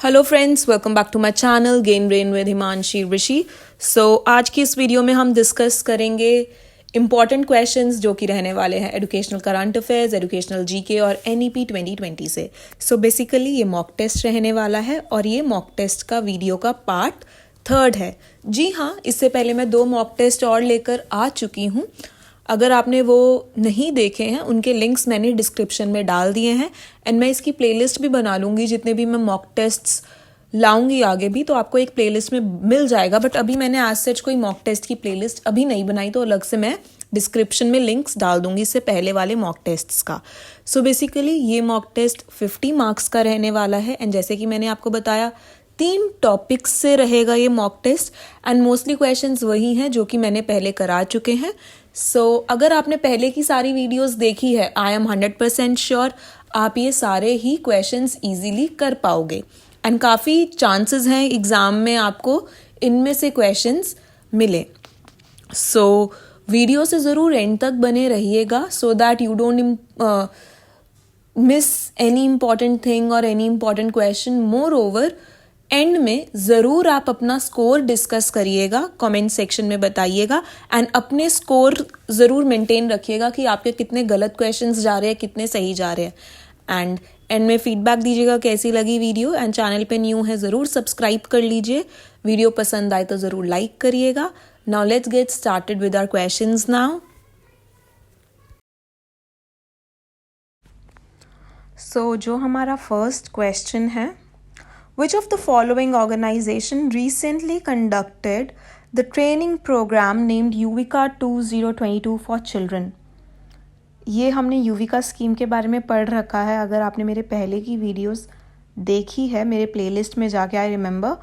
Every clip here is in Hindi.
Hello friends, welcome back to my channel Gain Brain with Himanshi Rishi. So आज की इस वीडियो में हम डिस्कस करेंगे इम्पॉर्टेंट क्वेश्चंस जो कि रहने वाले हैं educational current affairs, educational GK और एनईपी 2020 से। सो बेसिकली ये मॉक टेस्ट रहने वाला है और ये मॉक टेस्ट का वीडियो का पार्ट 3 है। जी हाँ, इससे पहले मैं 2 मॉक टेस्ट और लेकर आ चुकी हूँ। अगर आपने वो नहीं देखे हैं उनके लिंक्स मैंने डिस्क्रिप्शन में डाल दिए हैं एंड मैं इसकी प्लेलिस्ट भी बना लूँगी। जितने भी मैं मॉक टेस्ट्स लाऊंगी आगे भी तो आपको एक प्लेलिस्ट में मिल जाएगा, बट अभी मैंने आज सच कोई मॉक टेस्ट की प्लेलिस्ट अभी नहीं बनाई, तो अलग से मैं डिस्क्रिप्शन में लिंक्स डाल दूंगी इससे पहले वाले मॉक टेस्ट्स का। सो बेसिकली ये मॉक टेस्ट 50 मार्क्स का रहने वाला है एंड जैसे कि मैंने आपको बताया 3 टॉपिक्स से रहेगा ये mock test and mostly questions वही हैं जो कि मैंने पहले करा चुके हैं। सो अगर आपने पहले की सारी वीडियोस देखी है, आई एम 100% श्योर आप ये सारे ही क्वेश्चंस इजीली कर पाओगे एंड काफ़ी चांसेस हैं एग्ज़ाम में आपको इनमें से क्वेश्चंस मिले। सो वीडियो से ज़रूर एंड तक बने रहिएगा so that you don't miss any important thing और any important question. Moreover end में ज़रूर आप अपना स्कोर डिस्कस करिएगा, कमेंट सेक्शन में बताइएगा एंड अपने स्कोर ज़रूर मेंटेन रखिएगा कि आपके कितने गलत क्वेश्चंस जा रहे हैं, कितने सही जा रहे हैं एंड में फीडबैक दीजिएगा कैसी लगी वीडियो। एंड चैनल पे न्यू है ज़रूर सब्सक्राइब कर लीजिए, वीडियो पसंद आए तो ज़रूर लाइक करिएगा। Now let's get started with our questions now. So जो हमारा फर्स्ट क्वेश्चन है, Which of the following organization recently conducted the training program named Yuvika 2022 for children? ये हमने युविका स्कीम के बारे में पढ़ रखा है। अगर आपने मेरे पहले की वीडियोस देखी है मेरे प्लेलिस्ट में जाके, आई रिमेंबर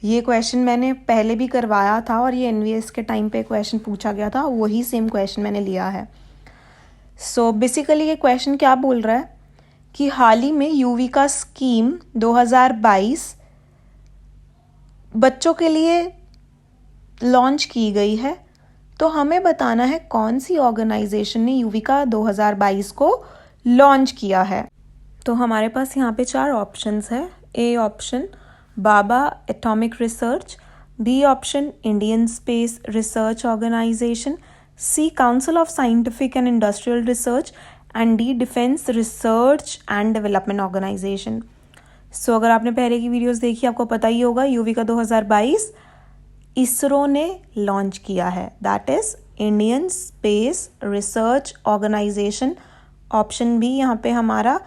ये क्वेश्चन मैंने पहले भी करवाया था और ये एनवीएस के टाइम पे क्वेश्चन पूछा गया था, वही सेम क्वेश्चन मैंने लिया है। सो बेसिकली ये क्वेश्चन क्या बोल रहा है कि हाल ही में युविका स्कीम 2022 बच्चों के लिए लॉन्च की गई है, तो हमें बताना है कौन सी ऑर्गेनाइजेशन ने युविका 2022 को लॉन्च किया है। तो हमारे पास यहाँ पे 4 ऑप्शंस है। A option Bhabha atomic research, B option Indian space research organisation, C council of scientific and industrial research and D defence research and development organisation. So अगर आपने पहले की वीडियोस देखी आपको पता ही होगा युविका 2022 इसरो ने लॉन्च किया है, that is Indian space research Organisation. Option B यहाँ पे हमारा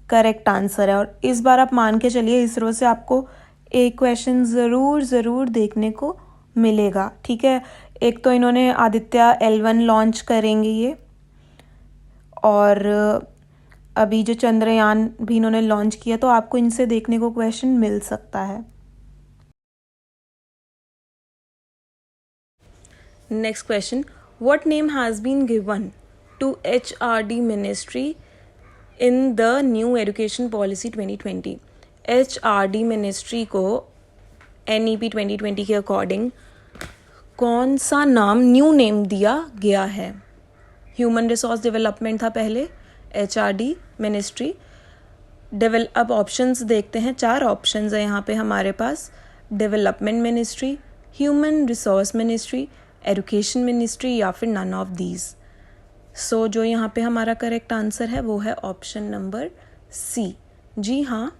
करेक्ट आंसर है। और इस बार आप मान के चलिए इसरो से आपको एक क्वेश्चन ज़रूर देखने को मिलेगा, ठीक है। एक तो इन्होंने आदित्य L1 लॉन्च करेंगे ये, और अभी जो चंद्रयान भी इन्होंने लॉन्च किया, तो आपको इनसे देखने को क्वेश्चन मिल सकता है। Next question, what name has been given to HRD ministry in the new education policy 2020? HRD ministry को NEP 2020 के अकॉर्डिंग कौन सा नाम, न्यू नेम दिया गया है? ह्यूमन रिसोर्स डेवलपमेंट था पहले, HRD मिनिस्ट्री। अब ऑप्शंस देखते हैं, 4 ऑप्शंस है यहाँ पे हमारे पास। Development ministry, human resource ministry, education ministry या फिर नन ऑफ दीज। सो जो यहाँ पे हमारा करेक्ट आंसर है वो है ऑप्शन नंबर सी। जी हाँ,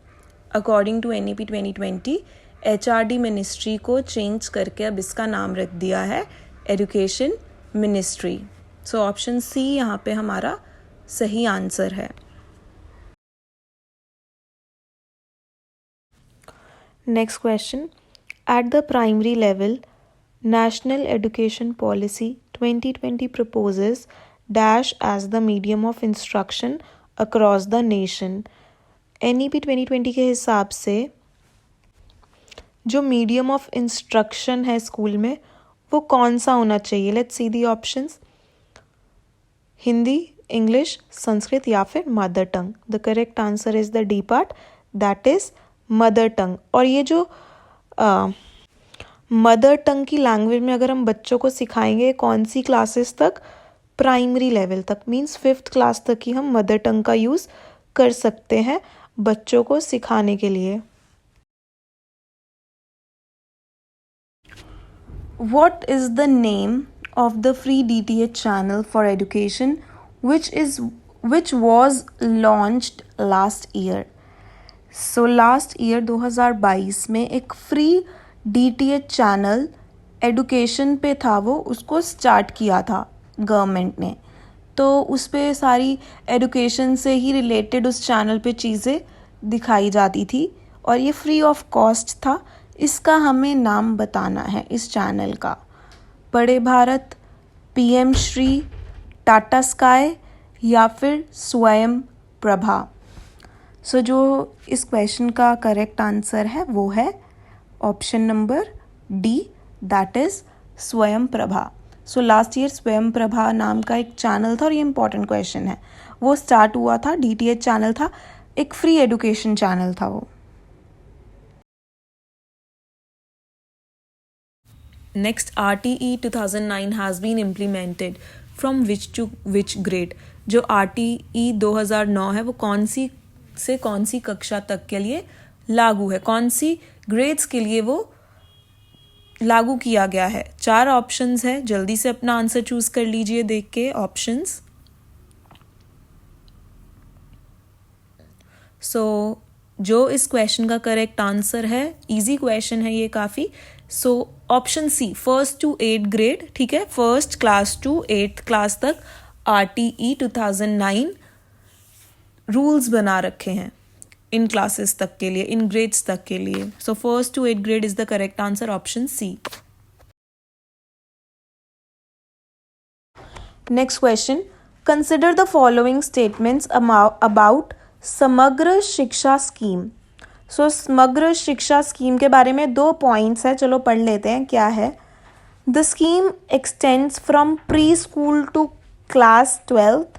according to NEP 2020 HRD ministry को चेंज करके अब इसका नाम रख दिया है education ministry. So option C यहाँ पे हमारा सही आंसर है। Next question, at the primary level national education policy 2020 proposes dash as the medium of instruction across the nation. NEP 2020 के हिसाब से जो मीडियम ऑफ इंस्ट्रक्शन है स्कूल में वो कौन सा होना चाहिए? Let's see the options. Hindi, English, Sanskrit या फिर mother tongue. The correct answer is the D part, that is mother tongue. और ये जो मदर टंग की लैंग्वेज में अगर हम बच्चों को सिखाएंगे कौन सी क्लासेस तक? प्राइमरी लेवल तक, मीन्स 5th क्लास तक ही हम मदर टंग का यूज़ कर सकते हैं बच्चों को सिखाने के लिए। What is the name of the free DTH channel for education which was launched last year? So last year 2022 में एक फ्री DTH चैनल एडुकेशन पे था, वो उसको स्टार्ट किया था गवर्नमेंट ने। तो उस पे सारी एडुकेशन से ही रिलेटेड उस चैनल पे चीज़ें दिखाई जाती थी और ये फ्री ऑफ कॉस्ट था। इसका हमें नाम बताना है इस चैनल का। बड़े भारत, PM श्री, टाटा स्काई या फिर स्वयं प्रभा। सो जो इस क्वेश्चन का करेक्ट आंसर है वो है option number D, that is स्वयं प्रभा। सो लास्ट ईयर स्वयं प्रभा नाम का एक चैनल था और ये इंपॉर्टेंट क्वेश्चन है। वो स्टार्ट हुआ था, DTH चैनल था, एक फ्री एडुकेशन चैनल था वो। Next, RTE 2009 has been implemented from which to which grade. जो RTE 2009 है वो कौन सी कक्षा तक के लिए लागू है, कौन सी ग्रेड्स के लिए वो लागू किया गया है। 4 ऑप्शंस है, जल्दी से अपना आंसर चूज कर लीजिए देख के ऑप्शंस। सो जो इस क्वेश्चन का करेक्ट आंसर है, इजी क्वेश्चन है ये काफ़ी। So option C, 1st to 8th grade, ठीक है, 1st class to 8th class तक RTE 2009 रूल्स बना रखे हैं इन क्लासेस तक के लिए, इन ग्रेड्स तक के लिए। So 1st to 8th grade is the correct answer, option C. Next question, consider the following statements about Samagra Shiksha scheme. सो समग्र शिक्षा स्कीम के बारे में 2 पॉइंट्स है, चलो पढ़ लेते हैं क्या है। The scheme extends from pre school to class 12th,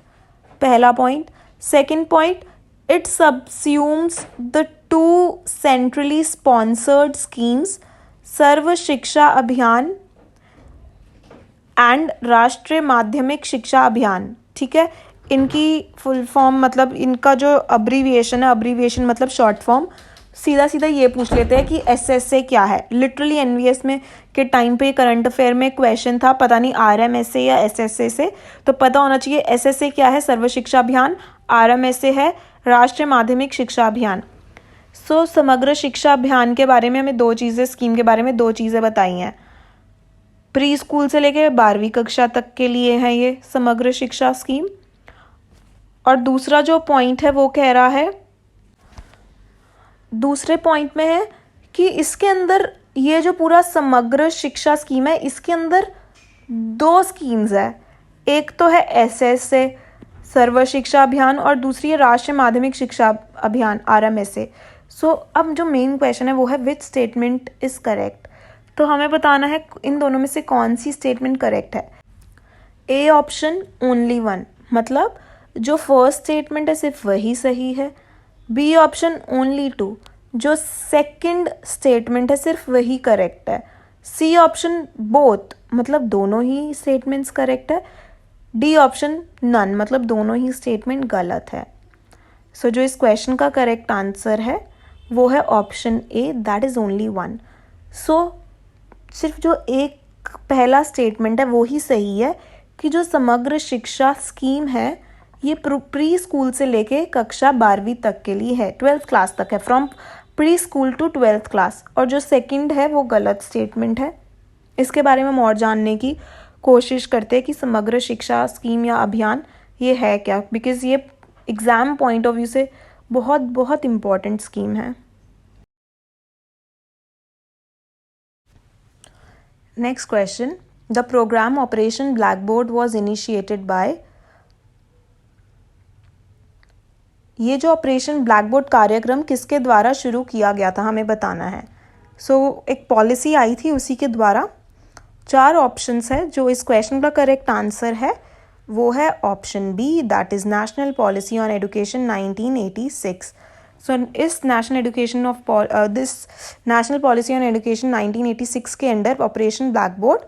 पहला point. Second point, it subsumes the 2 centrally sponsored schemes, Sarva Shiksha Abhiyan and राष्ट्रीय माध्यमिक शिक्षा अभियान, ठीक है। इनकी फुल फॉर्म मतलब इनका जो अब्रीविएशन है, अब्रीविएशन मतलब शॉर्ट फॉर्म, सीधा सीधा ये पूछ लेते हैं कि SSA क्या है। लिटरली NVS में के टाइम पे करंट अफेयर में क्वेश्चन था, पता नहीं RMSA या SSA से, तो पता होना चाहिए SSA क्या है, सर्व शिक्षा अभियान, RMSA है राष्ट्रीय माध्यमिक शिक्षा अभियान। सो समग्र शिक्षा अभियान के बारे में हमें 2 चीज़ें, स्कीम के बारे में 2 चीज़ें बताई हैं। प्री स्कूल से लेके 12वीं कक्षा तक के लिए है ये समग्र शिक्षा स्कीम। और दूसरा जो पॉइंट है वो कह रहा है, दूसरे पॉइंट में है कि इसके अंदर ये जो पूरा समग्र शिक्षा स्कीम है, इसके अंदर 2 स्कीम्स है। एक तो है SSA सर्व शिक्षा अभियान और दूसरी है राष्ट्रीय माध्यमिक शिक्षा अभियान RMSA। सो अब जो मेन क्वेश्चन है वो है विच स्टेटमेंट इज करेक्ट। तो हमें बताना है इन दोनों में से कौन सी स्टेटमेंट करेक्ट है। A ऑप्शन ओनली 1, मतलब जो फर्स्ट स्टेटमेंट है सिर्फ वही सही है। B ऑप्शन ओनली 2, जो सेकंड स्टेटमेंट है सिर्फ वही करेक्ट है। C ऑप्शन बोथ, मतलब दोनों ही स्टेटमेंट्स करेक्ट है। D ऑप्शन नन, मतलब दोनों ही स्टेटमेंट गलत है। सो जो इस क्वेश्चन का करेक्ट आंसर है वो है option A, that is only 1। सो सिर्फ जो एक पहला स्टेटमेंट है वो ही सही है कि जो समग्र शिक्षा स्कीम है ये प्री स्कूल से लेके कक्षा 12वीं तक के लिए है, 12th क्लास तक है, from pre school to 12th class. और जो सेकंड है वो गलत स्टेटमेंट है। इसके बारे में हम और जानने की कोशिश करते हैं कि समग्र शिक्षा स्कीम या अभियान ये है क्या, बिकॉज ये एग्ज़ाम पॉइंट ऑफ व्यू से बहुत बहुत इम्पॉर्टेंट स्कीम है। Next question, the programme operation blackboard was initiated by. ये जो ऑपरेशन ब्लैकबोर्ड कार्यक्रम किसके द्वारा शुरू किया गया था हमें बताना है। सो एक पॉलिसी आई थी उसी के द्वारा। 4 ऑप्शंस है, जो इस क्वेश्चन का करेक्ट आंसर है वो है option B, that is national policy on education 1986। सो इस नेशनल पॉलिसी ऑन एजुकेशन 1986 के अंडर ऑपरेशन ब्लैकबोर्ड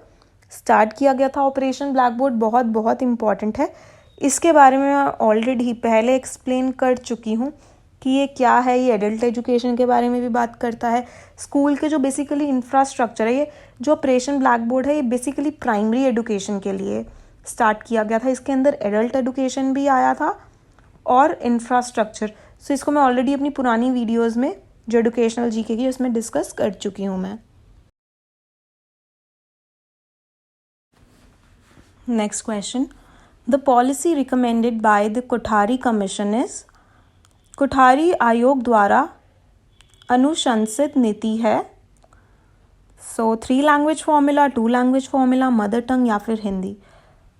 स्टार्ट किया गया था। ऑपरेशन ब्लैकबोर्ड बहुत बहुत इम्पॉर्टेंट है, इसके बारे में मैं ऑलरेडी पहले एक्सप्लेन कर चुकी हूँ कि ये क्या है, ये एडल्ट एजुकेशन के बारे में भी बात करता है। स्कूल के जो बेसिकली इंफ्रास्ट्रक्चर है, ये जो ऑपरेशन ब्लैक बोर्ड है, ये बेसिकली प्राइमरी एजुकेशन के लिए स्टार्ट किया गया था। इसके अंदर एडल्ट एजुकेशन भी आया था और इंफ्रास्ट्रक्चर। सो इसको मैं ऑलरेडी अपनी पुरानी वीडियोज़ में जो एजुकेशनल जीके की उसमें डिस्कस कर चुकी हूँ मैं। Next question, the policy recommended by the Kothari commission is, Kothari आयोग द्वारा अनुशंसित नीति है। सो 3 language formula, 2 language formula, mother tongue या फिर हिंदी।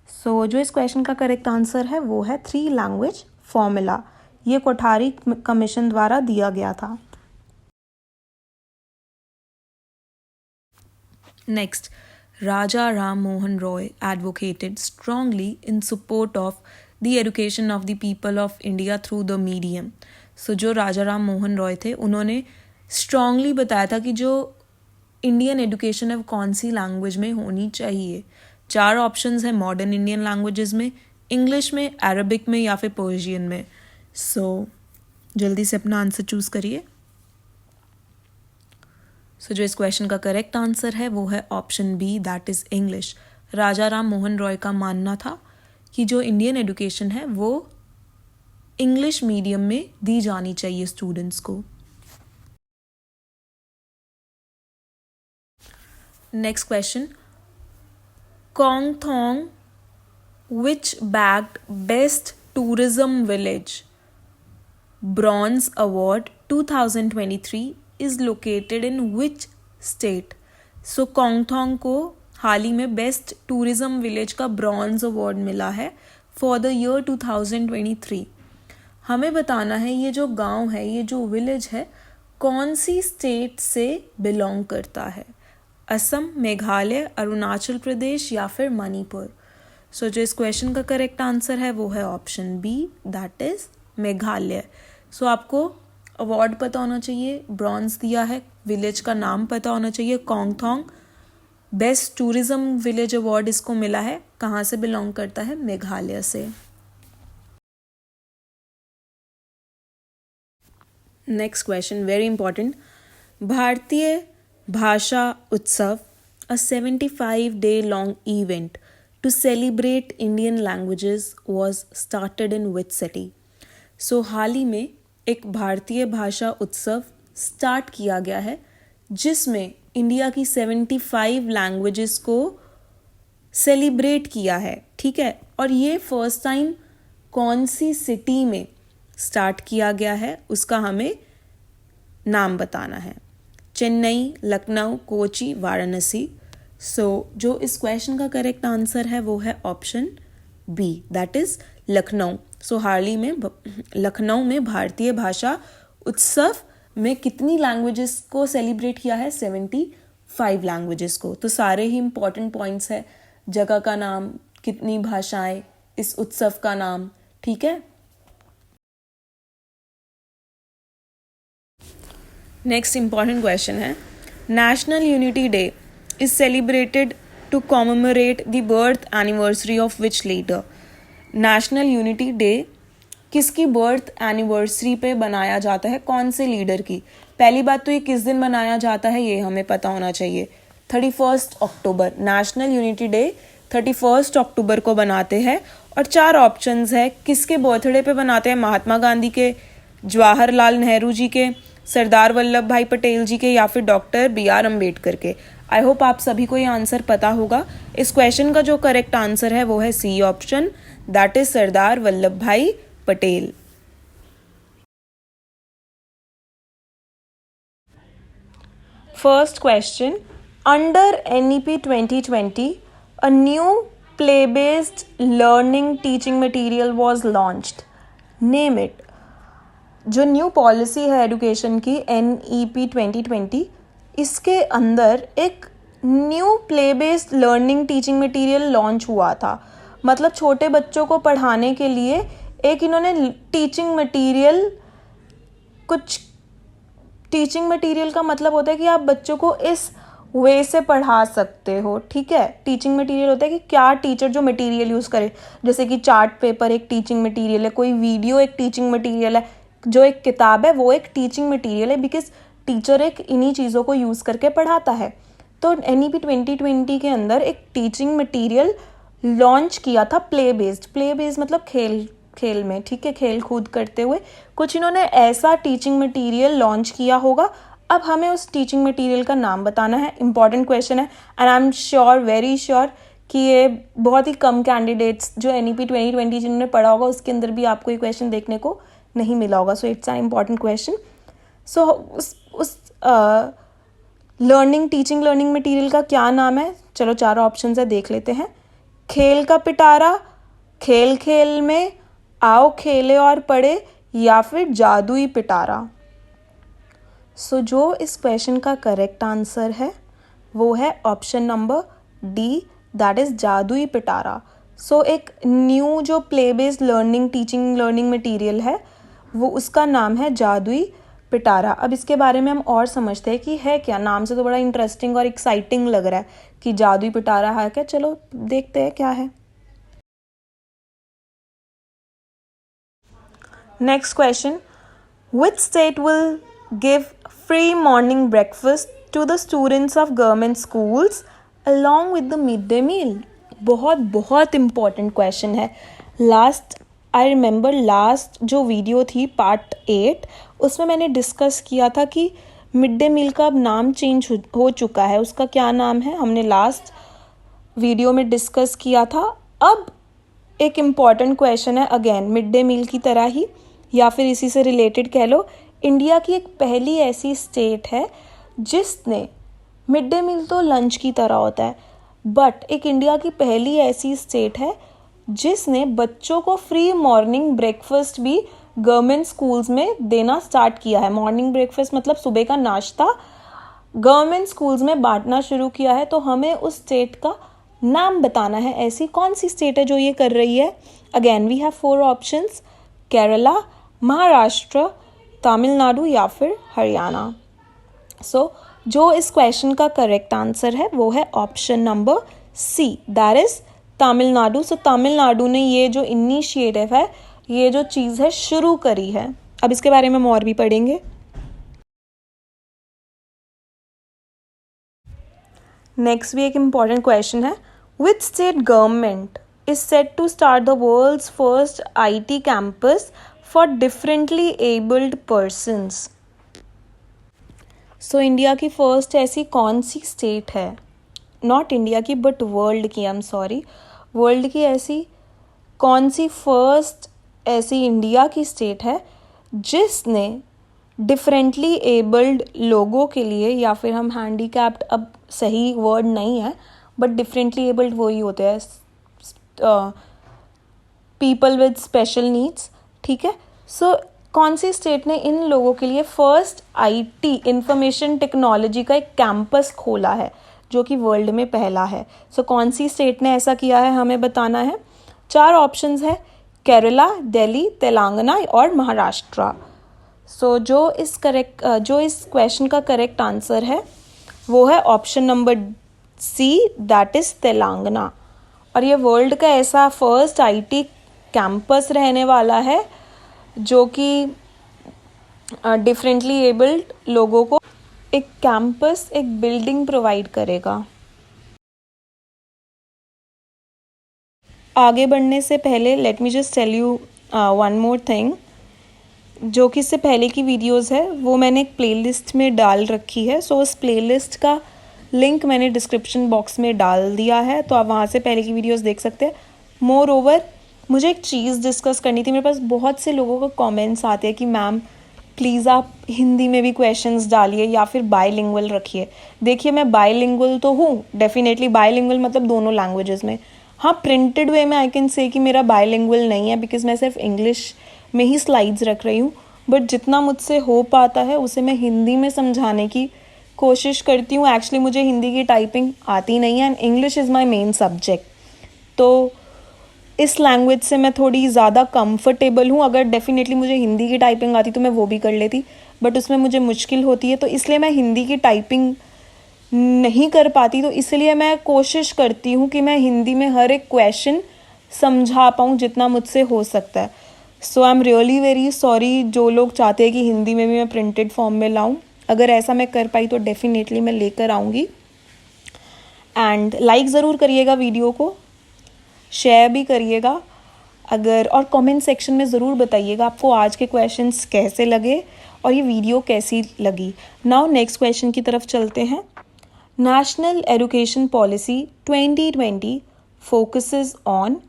सो जो इस क्वेश्चन का करेक्ट आंसर है वो है 3 लैंग्वेज फॉर्मूला। ये कोठारी कमीशन द्वारा दिया गया था। Next, Raja Ram Mohan Roy advocated strongly in support of the education of the people of India through the medium. So जो राजा राम मोहन रॉय थे उन्होंने स्ट्रांगली बताया था कि जो इंडियन एजुकेशन है वो कौन सी लैंग्वेज में होनी चाहिए। 4 ऑप्शंस हैं मॉडर्न इंडियन लैंग्वेजेस में, इंग्लिश में, अरबिक में या फिर पर्शियन में। सो जल्दी से अपना आंसर चूज़ करिए। सो जो इस क्वेश्चन का करेक्ट आंसर है वो है option B, that is English. Raja Ram Mohan Roy का मानना था कि जो इंडियन एजुकेशन है वो इंग्लिश मीडियम में दी जानी चाहिए स्टूडेंट्स को। Next question, Kongthong which bagged Best Tourism Village Bronze Award 2023 is located in which state? So Kongthong को हाल ही में बेस्ट टूरिज्म विलेज का ब्रॉन्ज अवार्ड मिला है फॉर द ईयर 2023। हमें बताना है ये जो गांव है, ये जो विलेज है, कौन सी स्टेट से बिलोंग करता है। असम, मेघालय, अरुणाचल प्रदेश या फिर मणिपुर। सो जो इस क्वेश्चन का करेक्ट आंसर है वो है option B, that is Meghalaya. So आपको अवार्ड पता होना चाहिए, ब्रॉन्ज दिया है, विलेज का नाम पता होना चाहिए, Kongthong best tourism village award इसको मिला है, कहाँ से बिलोंग करता है, मेघालय से। नेक्स्ट क्वेश्चन वेरी इंपॉर्टेंट, भारतीय भाषा उत्सव अ 75-day long event to celebrate Indian languages was started in which city? So हाल ही में एक भारतीय भाषा उत्सव स्टार्ट किया गया है जिसमें इंडिया की 75 लैंग्वेजेस को सेलिब्रेट किया है, ठीक है। और ये फर्स्ट टाइम कौन सी सिटी में स्टार्ट किया गया है उसका हमें नाम बताना है। चेन्नई, लखनऊ, कोची, वाराणसी। सो जो इस क्वेश्चन का करेक्ट आंसर है वो है option B, that is Lucknow. So हाल ही में लखनऊ में भारतीय भाषा उत्सव में कितनी लैंग्वेजेस को सेलिब्रेट किया है, 75 लैंग्वेजेस को। तो सारे ही इंपॉर्टेंट पॉइंट्स है, जगह का नाम, कितनी भाषाएं, इस उत्सव का नाम, ठीक है। नेक्स्ट इंपॉर्टेंट क्वेश्चन है, national unity day is celebrated to commemorate the birth anniversary of which leader? National unity day किसकी बर्थ एनिवर्सरी पे बनाया जाता है, कौन से लीडर की। पहली बात तो ये किस दिन बनाया जाता है ये हमें पता होना चाहिए। 31 अक्टूबर, नेशनल यूनिटी डे 31 अक्टूबर को बनाते हैं। और 4 ऑप्शंस है, किसके बर्थडे पे बनाते हैं, महात्मा गांधी के, जवाहरलाल नेहरू जी के, सरदार वल्लभ भाई पटेल जी के या फिर डॉक्टर BR अम्बेडकर के। आई होप आप सभी को ये आंसर पता होगा। इस क्वेश्चन का जो करेक्ट आंसर है वो है C option, that is Sardar Vallabh भाई Patel. First question, under NEP 2020 a new play based learning teaching material was launched, name it. जो न्यू पॉलिसी है एजुकेशन की NEP 2020, इसके अंदर एक new play based learning teaching material launch हुआ था। मतलब छोटे बच्चों को पढ़ाने के लिए एक इन्होंने टीचिंग मटेरियल, कुछ टीचिंग मटेरियल का मतलब होता है कि आप बच्चों को इस वे से पढ़ा सकते हो, ठीक है। टीचिंग मटेरियल होता है कि क्या टीचर जो मटेरियल यूज़ करे, जैसे कि चार्ट पेपर एक टीचिंग मटेरियल है, कोई वीडियो एक टीचिंग मटेरियल है, जो एक किताब है वो एक टीचिंग मटेरियल है, बिकॉज टीचर एक इन्हीं चीज़ों को यूज़ करके पढ़ाता है। तो NEP 2020 के अंदर एक टीचिंग मटेरियल लॉन्च किया था प्ले बेस्ड मतलब खेल में, ठीक है, खेल कूद करते हुए कुछ इन्होंने ऐसा टीचिंग मटेरियल लॉन्च किया होगा। अब हमें उस टीचिंग मटेरियल का नाम बताना है। इंपॉर्टेंट क्वेश्चन है and I am sure, very sure कि ये बहुत ही कम कैंडिडेट्स जो NEP 2020 जिन्होंने पढ़ा होगा उसके अंदर भी आपको ये क्वेश्चन देखने को नहीं मिला होगा। So it's an important question. So उस टीचिंग लर्निंग मटेरियल का क्या नाम है? चलो 4 ऑप्शन है, देख लेते हैं। खेल का पिटारा, खेल खेल में, आओ खेले और पढ़े, या फिर जादुई पिटारा। सो जो इस क्वेश्चन का करेक्ट आंसर है वो है option number D, that is जादुई पिटारा। सो एक न्यू जो play based teaching learning material है वो उसका नाम है जादुई पिटारा। अब इसके बारे में हम और समझते हैं कि है क्या। नाम से तो बड़ा इंटरेस्टिंग और एक्साइटिंग लग रहा है कि जादुई पिटारा है क्या। चलो देखते हैं क्या है। Next question, which state will give free morning breakfast to the students of government schools along with the mid day meal? बहुत इंपॉर्टेंट क्वेश्चन है। आई रिमेंबर लास्ट जो वीडियो थी पार्ट 8, उसमें मैंने डिस्कस किया था कि मिड डे मील का अब नाम चेंज हो चुका है। उसका क्या नाम है हमने लास्ट वीडियो में डिस्कस किया था। अब एक इम्पॉर्टेंट क्वेश्चन है, अगेन मिड डे मील की तरह ही या फिर इसी से रिलेटेड कह लो। इंडिया की एक पहली ऐसी स्टेट है जिसने, मिड डे मील तो लंच की तरह होता है, बट एक इंडिया की पहली ऐसी स्टेट है जिसने बच्चों को फ्री मॉर्निंग ब्रेकफास्ट भी गवर्नमेंट स्कूल्स में देना स्टार्ट किया है। मॉर्निंग ब्रेकफास्ट मतलब सुबह का नाश्ता गवर्नमेंट स्कूल्स में बांटना शुरू किया है। तो हमें उस स्टेट का नाम बताना है। ऐसी कौन सी स्टेट है जो ये कर रही है? Again we have 4 options, Kerala, Maharashtra, Tamil Nadu या फिर हरियाणा। सो जो इस क्वेश्चन का करेक्ट आंसर है वो है option number C, that is Tamil Nadu. So Tamil Nadu ने ये जो इनिशिएटिव है, ये जो चीज़ है शुरू करी है। अब इसके बारे में हम और भी पढ़ेंगे। नेक्स्ट भी एक इम्पॉर्टेंट क्वेश्चन है, which state government is set to start the world's first IT campus for differently abled persons? So India की फर्स्ट ऐसी कौन सी स्टेट है, नॉट इंडिया की बट वर्ल्ड की, आई एम सॉरी, वर्ल्ड की ऐसी कौन सी फर्स्ट ऐसी इंडिया की स्टेट है जिसने डिफरेंटली एबल्ड लोगों के लिए, या फिर हम हैंडीकैप्ड, अब सही वर्ड नहीं है बट डिफरेंटली एबल्ड वही होते हैं, पीपल विद स्पेशल नीड्स, ठीक है। सो कौन सी स्टेट ने इन लोगों के लिए फर्स्ट IT इंफॉर्मेशन टेक्नोलॉजी का एक कैंपस खोला है जो कि वर्ल्ड में पहला है? सो कौन सी स्टेट ने ऐसा किया है हमें बताना है। 4 ऑप्शंस है, केरला, दिल्ली, तेलंगाना और महाराष्ट्र। सो जो इस क्वेश्चन का करेक्ट आंसर है वो है option number C, that is Telangana. और ये वर्ल्ड का ऐसा फर्स्ट IT कैंपस रहने वाला है जो कि डिफरेंटली एबल्ड लोगों को एक कैंपस, एक बिल्डिंग प्रोवाइड करेगा। आगे बढ़ने से पहले let me just tell you one more thing, जो कि इससे पहले की वीडियोस है वो मैंने एक प्लेलिस्ट में डाल रखी है। सो उस प्लेलिस्ट का लिंक मैंने डिस्क्रिप्शन बॉक्स में डाल दिया है, तो आप वहाँ से पहले की वीडियोस देख सकते हैं। मोर ओवर मुझे एक चीज़ डिस्कस करनी थी। मेरे पास बहुत से लोगों का कमेंट्स आते हैं कि मैम प्लीज़ आप हिंदी में भी क्वेश्चंस डालिए या फिर बायलिंगुअल रखिए। देखिए मैं बायलिंगुअल तो हूँ, डेफिनेटली बायलिंगुअल मतलब दोनों लैंग्वेजेस में। हाँ, प्रिंटेड वे में आई कैन से कि मेरा बायलिंगुअल नहीं है बिकॉज मैं सिर्फ इंग्लिश में ही स्लाइड्स रख रही हूँ, बट जितना मुझसे हो पाता है उसे मैं हिंदी में समझाने की कोशिश करती हूँ। एक्चुअली मुझे हिंदी की टाइपिंग आती नहीं है and English is my main subject, तो इस लैंग्वेज से मैं थोड़ी ज़्यादा कंफर्टेबल हूँ। अगर डेफिनेटली मुझे हिंदी की टाइपिंग आती तो मैं वो भी कर लेती, बट उसमें मुझे मुश्किल होती है, तो इसलिए मैं हिंदी की टाइपिंग नहीं कर पाती। तो इसलिए मैं कोशिश करती हूँ कि मैं हिंदी में हर एक क्वेश्चन समझा पाऊँ जितना मुझसे हो सकता है। So I am really very sorry जो लोग चाहते हैं कि हिंदी में भी मैं प्रिंटेड फॉर्म में लाऊं। अगर ऐसा मैं कर पाई तो डेफिनेटली मैं लेकर आऊँगी। एंड लाइक ज़रूर करिएगा वीडियो को, शेयर भी करिएगा अगर, और कमेंट सेक्शन में ज़रूर बताइएगा आपको आज के क्वेश्चंस कैसे लगे और ये वीडियो कैसी लगी। नाउ नेक्स्ट क्वेश्चन की तरफ चलते हैं। National education policy 2020 focuses on,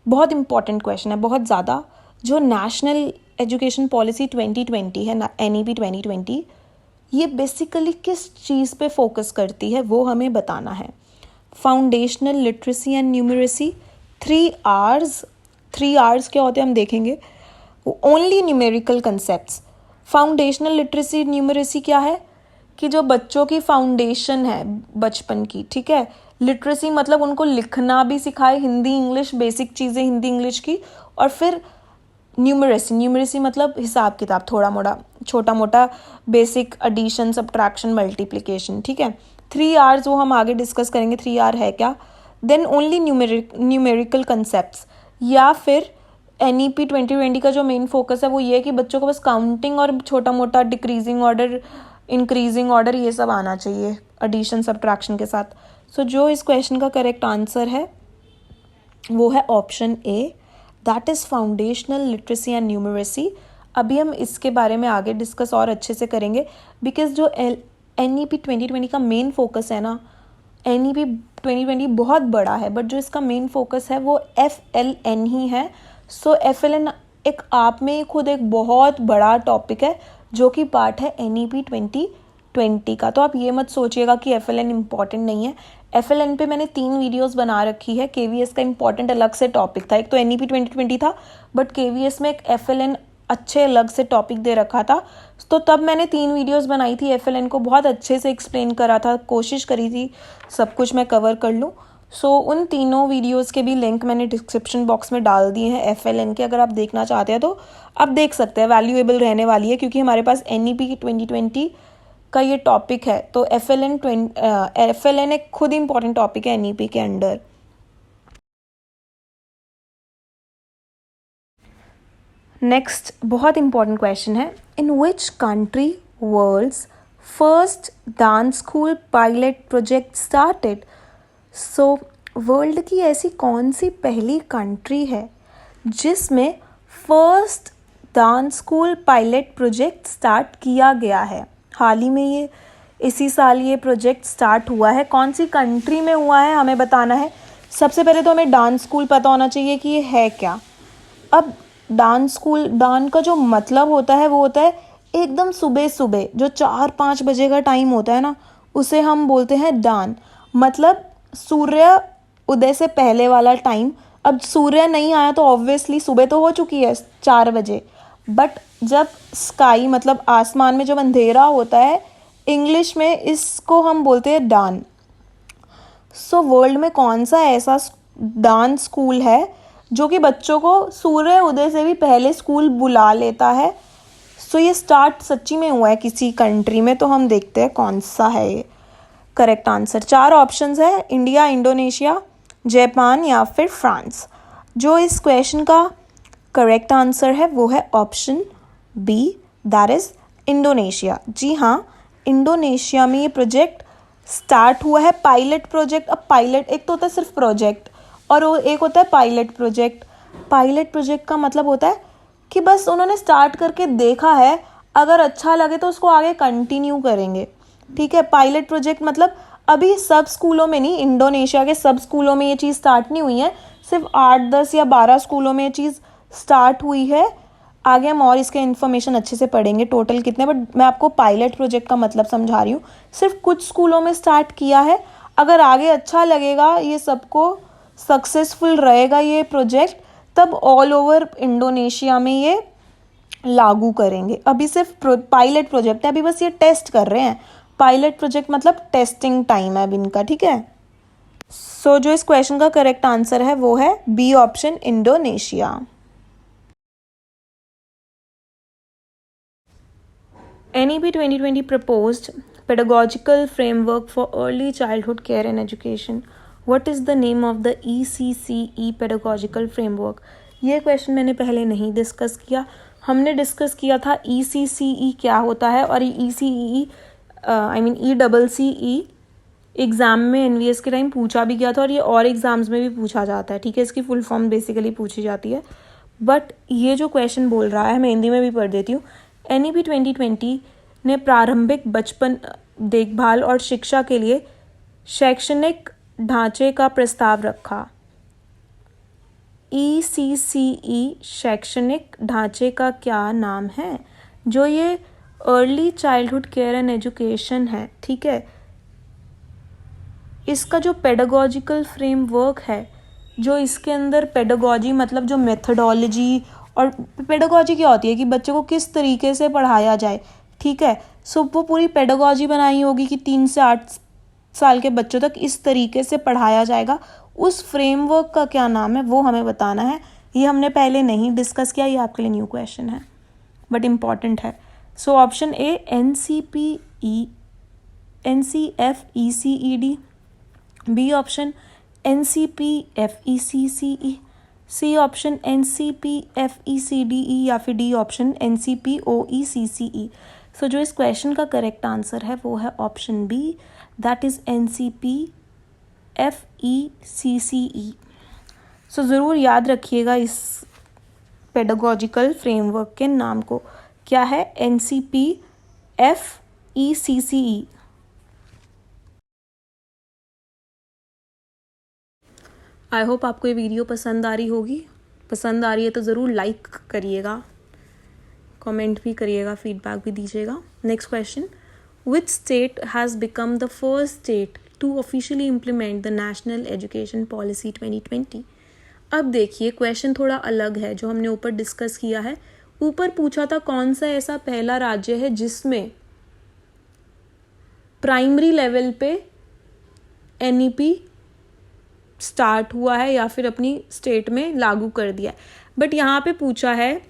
बहुत इंपॉर्टेंट क्वेश्चन है, बहुत ज़्यादा। जो नेशनल एजुकेशन पॉलिसी 2020 है ना, NEP 2020, ये बेसिकली किस चीज़ पे फोकस करती है वो हमें बताना है। Foundational literacy and numeracy, 3 Rs। 3 Rs क्या होते हैं हम देखेंगे। Only numerical concepts. Foundational literacy numeracy क्या है कि जो बच्चों की फाउंडेशन है बचपन की, ठीक है। लिटरेसी मतलब उनको लिखना भी सिखाए, हिंदी इंग्लिश, बेसिक चीज़ें हिंदी इंग्लिश की। और फिर न्यूमरेसी मतलब हिसाब किताब, थोड़ा मोड़ा छोटा मोटा बेसिक एडिशन, सब्ट्रैक्शन, मल्टीप्लिकेशन, ठीक है। 3 Rs वो हम आगे डिस्कस करेंगे 3 R है क्या। देन ओनली न्यूमेरिकल कंसेप्ट्स, या फिर NEP 2020 का जो मेन फोकस है वो ये है कि बच्चों को बस काउंटिंग और छोटा मोटा डिक्रीजिंग ऑर्डर, इंक्रीजिंग ऑर्डर, ये सब आना चाहिए एडिशन सब्ट्रैक्शन के साथ। सो जो इस क्वेश्चन का करेक्ट आंसर है वो है option A, that is foundational literacy and numeracy. अभी हम इसके बारे में आगे डिस्कस और अच्छे से करेंगे, बिकॉज जो NEP 2020 का मेन फोकस है ना, NEP 2020 बहुत बड़ा है, बट जो इसका मेन फोकस है वो FLN ही है। सो FLN एक आप में खुद एक बहुत बड़ा टॉपिक है जो कि पार्ट है NEP 2020 का। तो आप ये मत सोचिएगा कि FLN इम्पॉर्टेंट नहीं है। FLN पे मैंने 3 वीडियोस बना रखी है। KVS का इम्पॉर्टेंट अलग से टॉपिक था, एक तो NEP 2020 था, बट KVS में एक FLN अच्छे अलग से टॉपिक दे रखा था। तो तब मैंने 3 वीडियोस बनाई थी, FLN को बहुत अच्छे से एक्सप्लेन करा था, कोशिश करी थी सब कुछ मैं कवर कर लूँ। सो उन तीनों वीडियोस के भी लिंक मैंने डिस्क्रिप्शन बॉक्स में डाल दिए हैं FLN के। अगर आप देखना चाहते हैं तो आप देख सकते हैं, वैल्यूएबल रहने वाली है क्योंकि हमारे पास NEP 2020 का ये टॉपिक है। तो FLN एक खुद इम्पॉर्टेंट टॉपिक है NEP के अंडर। नेक्स्ट बहुत इंपॉर्टेंट क्वेश्चन है, in which country world's first dance school pilot project started. So world की ऐसी कौन सी पहली कंट्री है जिसमें first dance school pilot project start किया गया है। हाल ही में ये इसी साल ये प्रोजेक्ट स्टार्ट हुआ है। कौन सी कंट्री में हुआ है हमें बताना है। सबसे पहले तो हमें डांस स्कूल पता होना चाहिए कि ये है क्या। अब डांस स्कूल, डांस का जो मतलब होता है वो होता है एकदम सुबह सुबह जो 4-5 बजे का टाइम होता है ना, उसे हम बोलते हैं डान, मतलब सूर्य उदय से पहले वाला टाइम। अब सूर्य नहीं आया तो ऑब्वियसली सुबह तो हो चुकी है 4 बजे, बट जब स्काई मतलब आसमान में जब अंधेरा होता है, इंग्लिश में इसको हम बोलते हैं डान। सो वर्ल्ड में कौन सा ऐसा डांस स्कूल है जो कि बच्चों को सूर्य उदय से भी पहले स्कूल बुला लेता है। सो ये स्टार्ट सच्ची में हुआ है किसी कंट्री में। तो हम देखते हैं कौन सा है ये करेक्ट आंसर। 4 ऑप्शंस है, इंडिया, इंडोनेशिया, जापान या फिर फ्रांस। जो इस क्वेश्चन का करेक्ट आंसर है वो है option B, that is Indonesia. जी हाँ, इंडोनेशिया में ये प्रोजेक्ट स्टार्ट हुआ है, पायलट प्रोजेक्ट। अब पायलट एक तो होता है सिर्फ प्रोजेक्ट और एक होता है पायलट प्रोजेक्ट। पायलट प्रोजेक्ट का मतलब होता है कि बस उन्होंने स्टार्ट करके देखा है, अगर अच्छा लगे तो उसको आगे कंटिन्यू करेंगे, ठीक है। पायलट प्रोजेक्ट मतलब अभी सब स्कूलों में नहीं, इंडोनेशिया के सब स्कूलों में ये चीज़ स्टार्ट नहीं हुई है, सिर्फ 8, 10 या 12 स्कूलों में ये चीज़ स्टार्ट हुई है। आगे हम और इसके इन्फॉर्मेशन अच्छे से पढ़ेंगे टोटल कितने, बट मैं आपको पायलट प्रोजेक्ट का मतलब समझा रही हूँ। सिर्फ कुछ स्कूलों में स्टार्ट किया है, अगर आगे अच्छा लगेगा, ये सबको सक्सेसफुल रहेगा ये प्रोजेक्ट, तब ऑल ओवर इंडोनेशिया में ये लागू करेंगे। अभी सिर्फ पायलट प्रोजेक्ट है, अभी बस ये टेस्ट कर रहे हैं। पायलट प्रोजेक्ट मतलब टेस्टिंग टाइम है अब इनका, ठीक है। सो जो इस क्वेश्चन का करेक्ट आंसर है वो है B option, Indonesia. NEP 2020 proposed pedagogical framework for early childhood care and education. What is the name of the ECCE pedagogical framework? ये क्वेश्चन मैंने पहले नहीं डिस्कस किया। हमने डिस्कस किया था ECCE क्या होता है, और ECEE ECCE एग्ज़ाम में NVS के टाइम पूछा भी गया था, और ये और एग्ज़ाम्स में भी पूछा जाता है। ठीक है, इसकी फुल फॉर्म बेसिकली पूछी जाती है। बट ये जो क्वेश्चन बोल रहा है, मैं हिंदी में भी पढ़ देती हूँ। NEP 2020 ने प्रारंभिक बचपन देखभाल और शिक्षा के लिए शैक्षणिक ढांचे का प्रस्ताव रखा। ECCE शैक्षणिक ढांचे का क्या नाम है? जो ये early childhood care and education है, ठीक है, इसका जो पेडागोजिकल फ्रेमवर्क है, जो इसके अंदर पेडागोजी मतलब जो मेथडोलॉजी, और पेडागोजी क्या होती है कि बच्चे को किस तरीके से पढ़ाया जाए, ठीक है। सो वो पूरी पेडागोजी बनाई होगी कि 3 से 8 साल के बच्चों तक इस तरीके से पढ़ाया जाएगा। उस फ्रेमवर्क का क्या नाम है वो हमें बताना है। ये हमने पहले नहीं डिस्कस किया, ये आपके लिए न्यू क्वेश्चन है बट इम्पॉर्टेंट है। So option A NCFECED, B option NCPFECCE, C option NCPFECDE, या फिर डी ऑप्शन NCPOECCE। सो जो इस क्वेश्चन का करेक्ट आंसर है वो है option B, that is NCPFECCE। सो ज़रूर याद रखिएगा इस पेडागोजिकल फ्रेमवर्क के नाम को, क्या है? NCPFECCE। आई होप आपको ये वीडियो पसंद आ रही होगी। पसंद आ रही है तो ज़रूर लाइक करिएगा, कमेंट भी करिएगा, फीडबैक भी दीजिएगा। Next question, which state has become the first state to officially implement the national education policy 2020? अब देखिए क्वेश्चन थोड़ा अलग है जो हमने ऊपर डिस्कस किया है। ऊपर पूछा था कौन सा ऐसा पहला राज्य है जिसमें प्राइमरी लेवल पे NEP स्टार्ट हुआ है या फिर अपनी स्टेट में लागू कर दिया है। बट यहाँ पे पूछा है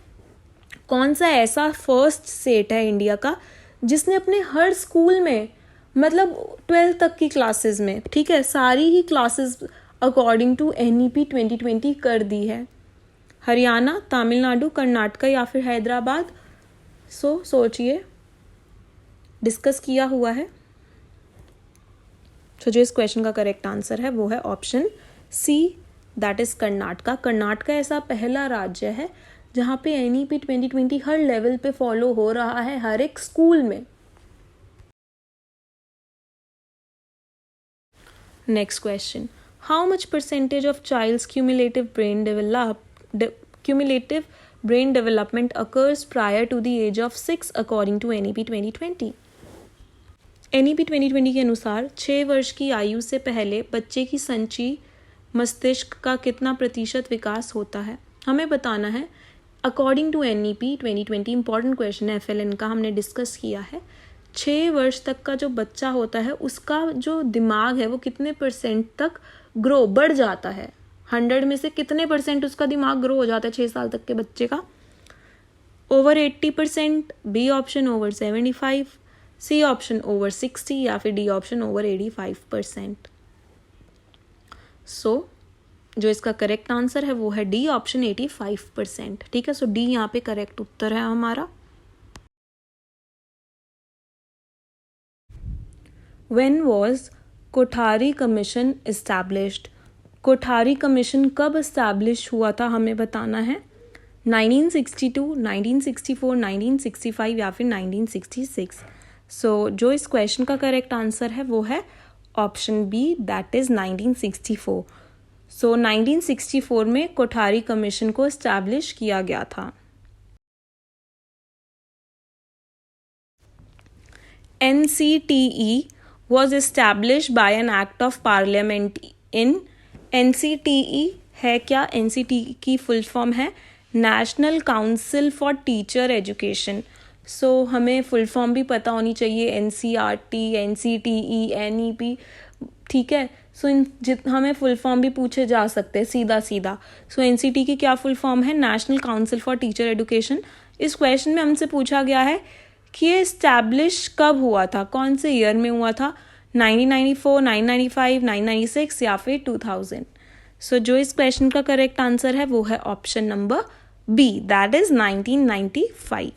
कौन सा ऐसा फर्स्ट स्टेट है इंडिया का जिसने अपने हर स्कूल में, मतलब 12th तक की क्लासेस में, ठीक है, सारी ही क्लासेस अकॉर्डिंग टू NEP 2020 कर दी है। हरियाणा, तमिलनाडु, कर्नाटक या फिर हैदराबाद? सोचिए, डिस्कस किया हुआ है। तो जो इस क्वेश्चन का करेक्ट आंसर है वो है option C, that is Karnataka. Karnataka ऐसा पहला राज्य है जहाँ पे NEP 2020 हर लेवल पे फॉलो हो रहा है, हर एक स्कूल में। Next question, how much percentage of child's cumulative brain development occurs prior to the age of 6 according to NEP 2020? NEP 2020 के अनुसार 6 वर्ष की आयु से पहले बच्चे की संची मस्तिष्क का कितना प्रतिशत विकास होता है? हमें बताना है according to NEP 2020। Important question है, FLN का, हमने डिस्कस किया है। 6 वर्ष तक का जो बच्चा होता है उसका जो दिमाग है वो कितने परसेंट तक ग्रो बढ़ जाता है? 100 में से कितने परसेंट उसका दिमाग ग्रो हो जाता है 6 साल तक के बच्चे का? Over 80%, B option over 75, C option over 60 या फिर डी ऑप्शन ओवर 85%। सो जो इसका करेक्ट आंसर है वो है डी ऑप्शन 85%। ठीक है, सो डी यहाँ पे करेक्ट उत्तर है हमारा। When was Kothari commission established? Kothari commission कब एस्टैब्लिश हुआ था हमें बताना है। 1962, 1964, 1965 या फिर 1966। सो जो इस क्वेश्चन का करेक्ट आंसर है वो है ऑप्शन बी, दैट इज 1964। सो 1964 में कोठारी कमीशन को एस्टैब्लिश किया गया था। NCTE was established by an act of parliament in। NCTE है क्या? NCTE की फुल फॉर्म है national council for teacher education. So हमें फुल फॉर्म भी पता होनी चाहिए, NCERT, NCTE, NEP, ठीक है। सो हमें फुल फॉर्म भी पूछे जा सकते हैं सीधा सीधा। सो NCTE की क्या फुल फॉर्म है? National council for teacher education. इस क्वेश्चन में हमसे पूछा गया है कि ये इस्टेब्लिश कब हुआ था, कौन से ईयर में हुआ था? 1994, 995, 996 या फिर 2000। सो जो इस क्वेश्चन का करेक्ट आंसर है वो है option number B, that is 1995.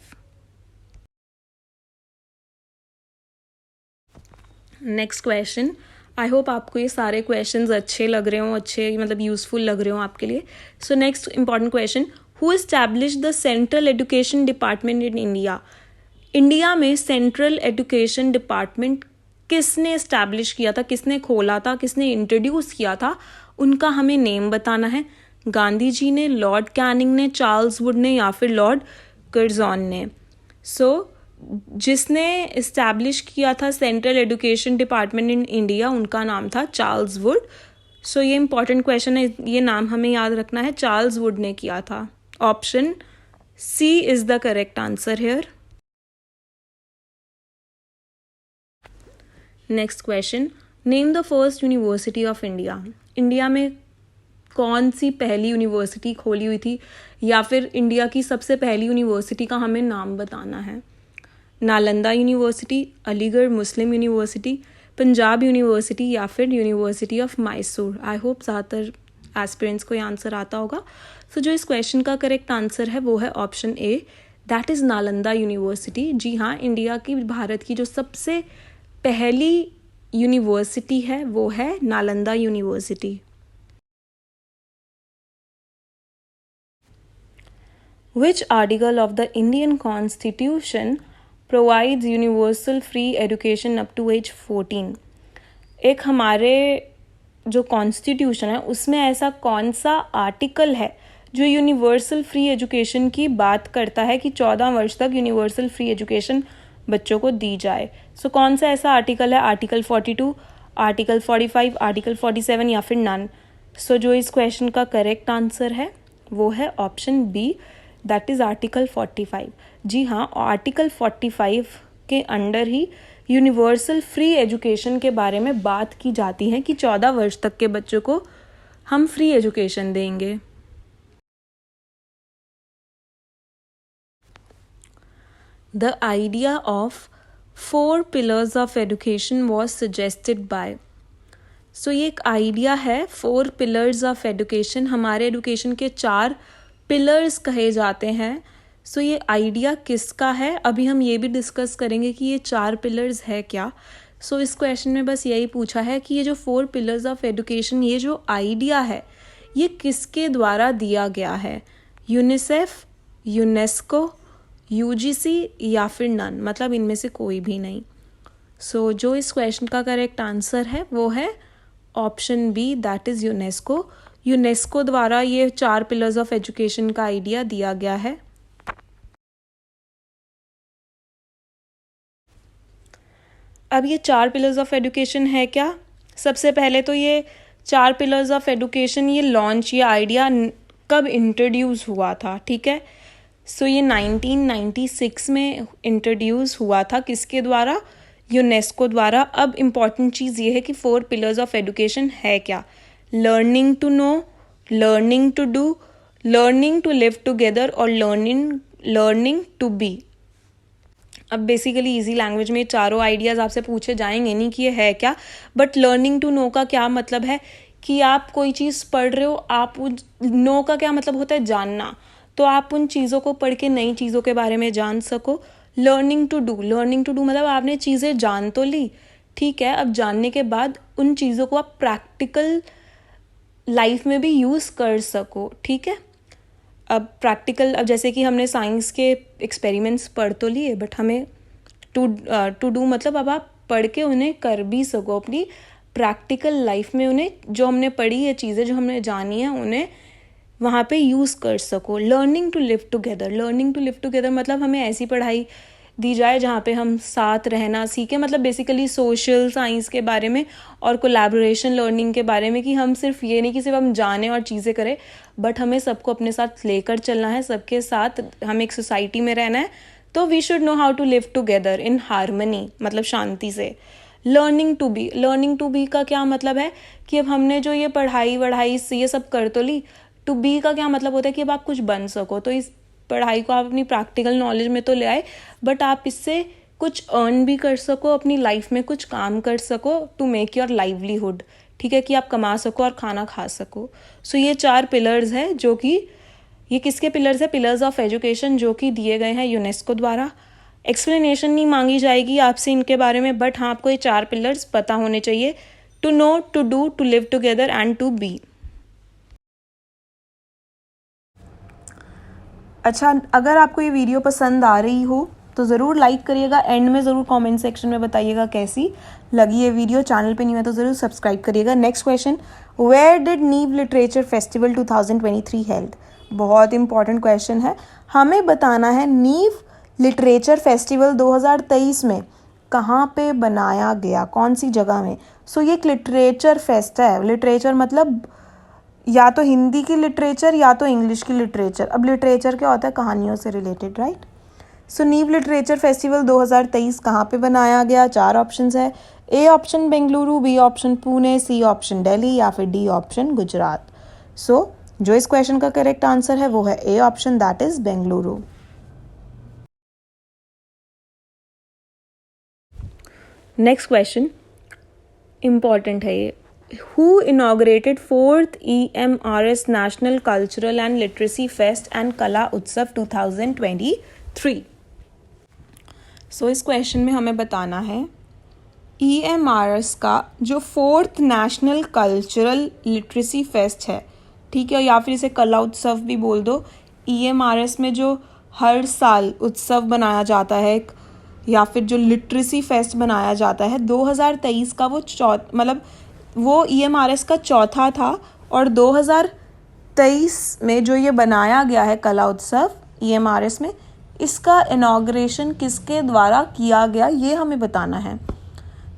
Next question. I hope आपको ये सारे क्वेश्चंस अच्छे लग रहे हो, अच्छे मतलब यूजफुल लग रहे हो आपके लिए. So next important question. Who establish the central education department in India? India में सेंट्रल एजुकेशन डिपार्टमेंट किसने एस्टैब्लिश किया था, किसने खोला था, किसने इंट्रोड्यूस किया था, उनका हमें नेम बताना है. गांधी जी ने, लॉर्ड कैनिंग ने, चार्ल्स वुड ने या फिर लॉर्ड कर्जॉन ने. सो जिसने इस्टेब्लिश किया था central education department in India, उनका नाम था चार्ल्स वुड. सो ये इंपॉर्टेंट क्वेश्चन है, ये नाम हमें याद रखना है. चार्ल्स वुड ने किया था. Option C is the correct answer here. Next question. Name the first university of India. India में कौन सी पहली यूनिवर्सिटी खोली हुई थी, या फिर इंडिया की सबसे पहली यूनिवर्सिटी का हमें नाम बताना है. नालंदा यूनिवर्सिटी, अलीगढ़ मुस्लिम यूनिवर्सिटी, पंजाब यूनिवर्सिटी या फिर university of Mysore. I hope ज़्यादातर एस्पिरेंट्स को ये आंसर आता होगा. सो जो इस क्वेश्चन का करेक्ट आंसर है वो है option A, that is Nalanda university. जी हाँ, इंडिया की, भारत की जो सबसे पहली यूनिवर्सिटी है वो है Nalanda university. Which article of the Indian Constitution provides universal free education up to age 14? एक हमारे जो कॉन्स्टिट्यूशन है उसमें ऐसा कौन सा आर्टिकल है जो यूनिवर्सल फ्री एजुकेशन की बात करता है कि 14 वर्ष तक यूनिवर्सल फ्री एजुकेशन बच्चों को दी जाए. सो कौन सा ऐसा आर्टिकल है? आर्टिकल 42, आर्टिकल 45, आर्टिकल 47 या फिर नन. सो जो इस क्वेश्चन का करेक्ट आंसर है वो है option B, that is article 45. जी हाँ, आर्टिकल 45 के अंडर ही यूनिवर्सल फ्री एजुकेशन के बारे में बात की जाती है कि 14 वर्ष तक के बच्चों को हम फ्री एजुकेशन देंगे. The idea of 4 pillars of education was suggested by. So ये एक आइडिया है, 4 पिलर्स ऑफ एजुकेशन. हमारे एजुकेशन के 4 पिलर्स कहे जाते हैं. सो ये आइडिया किसका है, अभी हम ये भी डिस्कस करेंगे कि ये 4 पिलर्स है क्या. सो इस क्वेश्चन में बस यही पूछा है कि ये जो 4 पिलर्स ऑफ एजुकेशन, ये जो आइडिया है ये किसके द्वारा दिया गया है. यूनिसेफ, यूनेस्को, यूजीसी या फिर नन, मतलब इनमें से कोई भी नहीं. सो जो इस क्वेश्चन का करेक्ट आंसर है वो है option B, that is UNESCO. UNESCO द्वारा ये 4 पिलर्स ऑफ एजुकेशन का आइडिया दिया गया है. अब ये 4 पिलर्स ऑफ एजुकेशन है क्या? सबसे पहले तो ये 4 पिलर्स ऑफ एजुकेशन, ये लॉन्च, ये आइडिया कब इंट्रोड्यूस हुआ था, ठीक है. सो ये 1996 में इंट्रोड्यूस हुआ था. किसके द्वारा? यूनेस्को द्वारा. अब इम्पॉर्टेंट चीज़ ये है कि 4 पिलर्स ऑफ एजुकेशन है क्या. Learning to know, learning to do, learning to live together और लर्निंग टू बी. अब बेसिकली इजी लैंग्वेज में चारों आइडियाज़ आपसे पूछे जाएंगे नहीं कि ये है क्या, बट लर्निंग टू नो का क्या मतलब है कि आप कोई चीज़ पढ़ रहे हो, आप नो का क्या मतलब होता है? जानना. तो आप उन चीज़ों को पढ़ के नई चीज़ों के बारे में जान सको. लर्निंग टू डू मतलब आपने चीज़ें जान तो ली, ठीक है, अब जानने के बाद उन चीज़ों को आप प्रैक्टिकल लाइफ में भी यूज़ कर सको, ठीक है. अब प्रैक्टिकल, अब जैसे कि हमने साइंस के एक्सपेरिमेंट्स पढ़ तो लिए, बट हमें टू डू मतलब अब आप पढ़ के उन्हें कर भी सको अपनी प्रैक्टिकल लाइफ में. उन्हें जो हमने पढ़ी है चीज़ें, जो हमने जानी है, उन्हें वहाँ पे यूज़ कर सको. लर्निंग टू लिव टुगेदर मतलब हमें ऐसी पढ़ाई दी जाए जहाँ पे हम साथ रहना सीखें, मतलब बेसिकली सोशल साइंस के बारे में और कोलैबोरेशन लर्निंग के बारे में, कि हम सिर्फ ये नहीं कि सिर्फ हम जाने और चीज़ें करें, बट हमें सबको अपने साथ लेकर चलना है, सबके साथ हम एक सोसाइटी में रहना है. तो we should know how to live together in harmony, मतलब शांति से. लर्निंग टू बी का क्या मतलब है कि अब हमने जो ये पढ़ाई वढ़ाई ये सब कर तो ली, टू बी का क्या मतलब होता है कि अब आप कुछ बन सको. तो इस पढ़ाई को आप अपनी प्रैक्टिकल नॉलेज में तो ले आए, बट आप इससे कुछ अर्न भी कर सको, अपनी लाइफ में कुछ काम कर सको, टू मेक योर लाइवलीहुड, ठीक है, कि आप कमा सको और खाना खा सको। सो ये 4 पिलर्स है जो कि ये किसके पिलर्स है? पिलर्स ऑफ एजुकेशन, जो कि दिए गए हैं यूनेस्को द्वारा। एक्सप्लेनेशन नहीं मांगी जाएगी आपसे इनके बारे में, बट हाँ आपको ये 4 पिलर्स पता होने चाहिए। To know, to do, to live together and to be. अच्छा, अगर आपको ये वीडियो पसंद आ रही हो तो ज़रूर लाइक करिएगा, एंड में ज़रूर कमेंट सेक्शन में बताइएगा कैसी लगी ये वीडियो। चैनल पे नहीं है तो ज़रूर सब्सक्राइब करिएगा। नेक्स्ट क्वेश्चन, वेयर डिड नीव लिटरेचर फेस्टिवल 2023 हेल्ड? बहुत इंपॉर्टेंट क्वेश्चन है। हमें बताना है नीव लिटरेचर फेस्टिवल 2023 में कहाँ पे बनाया गया, कौन सी जगह में। सो ये एक लिटरेचर फेस्ट है। लिटरेचर मतलब या तो हिंदी की लिटरेचर या तो इंग्लिश की लिटरेचर। अब लिटरेचर क्या होता है? कहानियों से रिलेटेड, राइट। सो नीव लिटरेचर फेस्टिवल 2023 कहाँ पे बनाया गया? 4 ऑप्शंस है। A option Bengaluru, B option Pune, C option Delhi या फिर डी ऑप्शन गुजरात। सो जो इस क्वेश्चन का करेक्ट आंसर है वो है A option, that is Bengaluru. Next question important है ये। Who inaugurated 4th EMRS National Cultural and Literacy Fest and Kala Utsav 2023? सो इस क्वेश्चन में हमें बताना है EMRS का जो 4th national cultural literacy fest है, ठीक है, या फिर इसे कला उत्सव भी बोल दो। EMRS में जो हर साल उत्सव बनाया जाता है या फिर जो लिटरेसी फेस्ट बनाया जाता है, 2023 का वो EMRS का चौथा था। और 2023 में जो ये बनाया गया है कला उत्सव EMRS में, इसका इनॉग्रेशन किसके द्वारा किया गया ये हमें बताना है।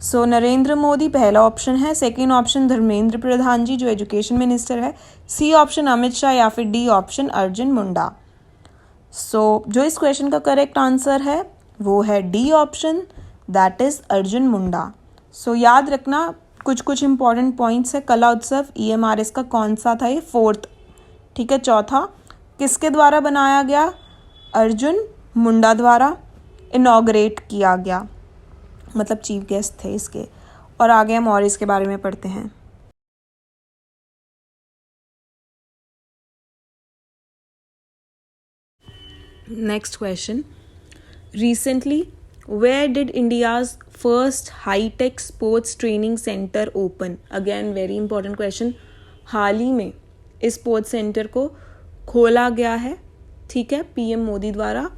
सो नरेंद्र मोदी पहला ऑप्शन है, सेकेंड ऑप्शन धर्मेंद्र प्रधान जी जो एजुकेशन मिनिस्टर है, सी ऑप्शन अमित शाह या फिर D option Arjun Munda. So जो इस क्वेश्चन का करेक्ट आंसर है वो है D option, that is Arjun Munda. So याद रखना कुछ इंपॉर्टेंट पॉइंट्स है। कला उत्सव EMRS का कौन सा था? ये 4th, ठीक है, चौथा। किसके द्वारा बनाया गया? अर्जुन मुंडा द्वारा इनॉग्रेट किया गया, मतलब चीफ गेस्ट थे इसके। और आगे हम और इसके बारे में पढ़ते हैं। Next question, recently where did India's first high-tech sports training center open? Again very important question. हाल ही में इस स्पोर्ट्स सेंटर को खोला गया है, ठीक है, PM मोदी द्वारा।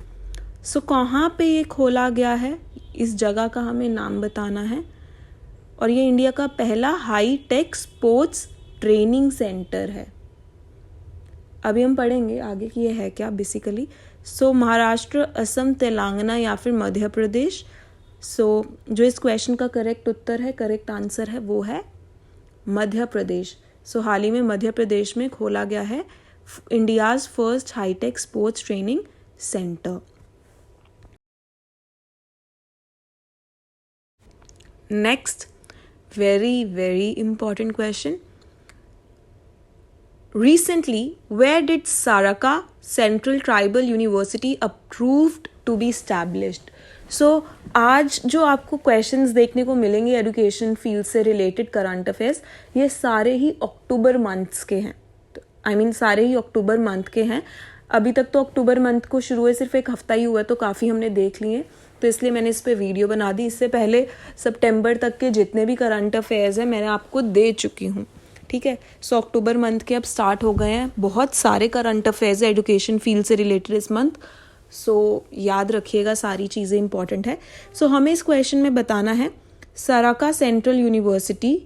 सो कहाँ पे ये खोला गया है, इस जगह का हमें नाम बताना है। और ये इंडिया का पहला high tech sports training centre है। अभी हम पढ़ेंगे आगे कि ये है क्या बेसिकली। सो महाराष्ट्र, असम, तेलंगाना या फिर मध्य प्रदेश। सो जो इस क्वेश्चन का करेक्ट उत्तर है, करेक्ट आंसर है वो है मध्य प्रदेश। सो हाल ही में मध्य प्रदेश में खोला गया है India's first high tech sports training centre. Next very very important question, recently where did Saraka Central Tribal University approved to be established? सो आज जो आपको क्वेश्चंस देखने को मिलेंगे एजुकेशन फील्ड से रिलेटेड करंट अफेयर्स, ये सारे ही अक्टूबर मंथ्स के हैं। सारे ही अक्टूबर मंथ के हैं। अभी तक तो अक्टूबर मंथ को शुरू हुए सिर्फ एक हफ्ता ही हुआ, तो काफ़ी हमने देख लिए, तो इसलिए मैंने इस पर वीडियो बना दी। इससे पहले सितंबर तक के जितने भी करंट अफेयर्स हैं मैंने आपको दे चुकी हूँ, ठीक है। सो अक्टूबर मंथ के अब स्टार्ट हो गए हैं, बहुत सारे करंट अफेयर्स है एजुकेशन फील्ड से रिलेटेड इस मंथ। सो याद रखिएगा, सारी चीज़ें इंपॉर्टेंट है। सो हमें इस क्वेश्चन में बताना है सराका सेंट्रल यूनिवर्सिटी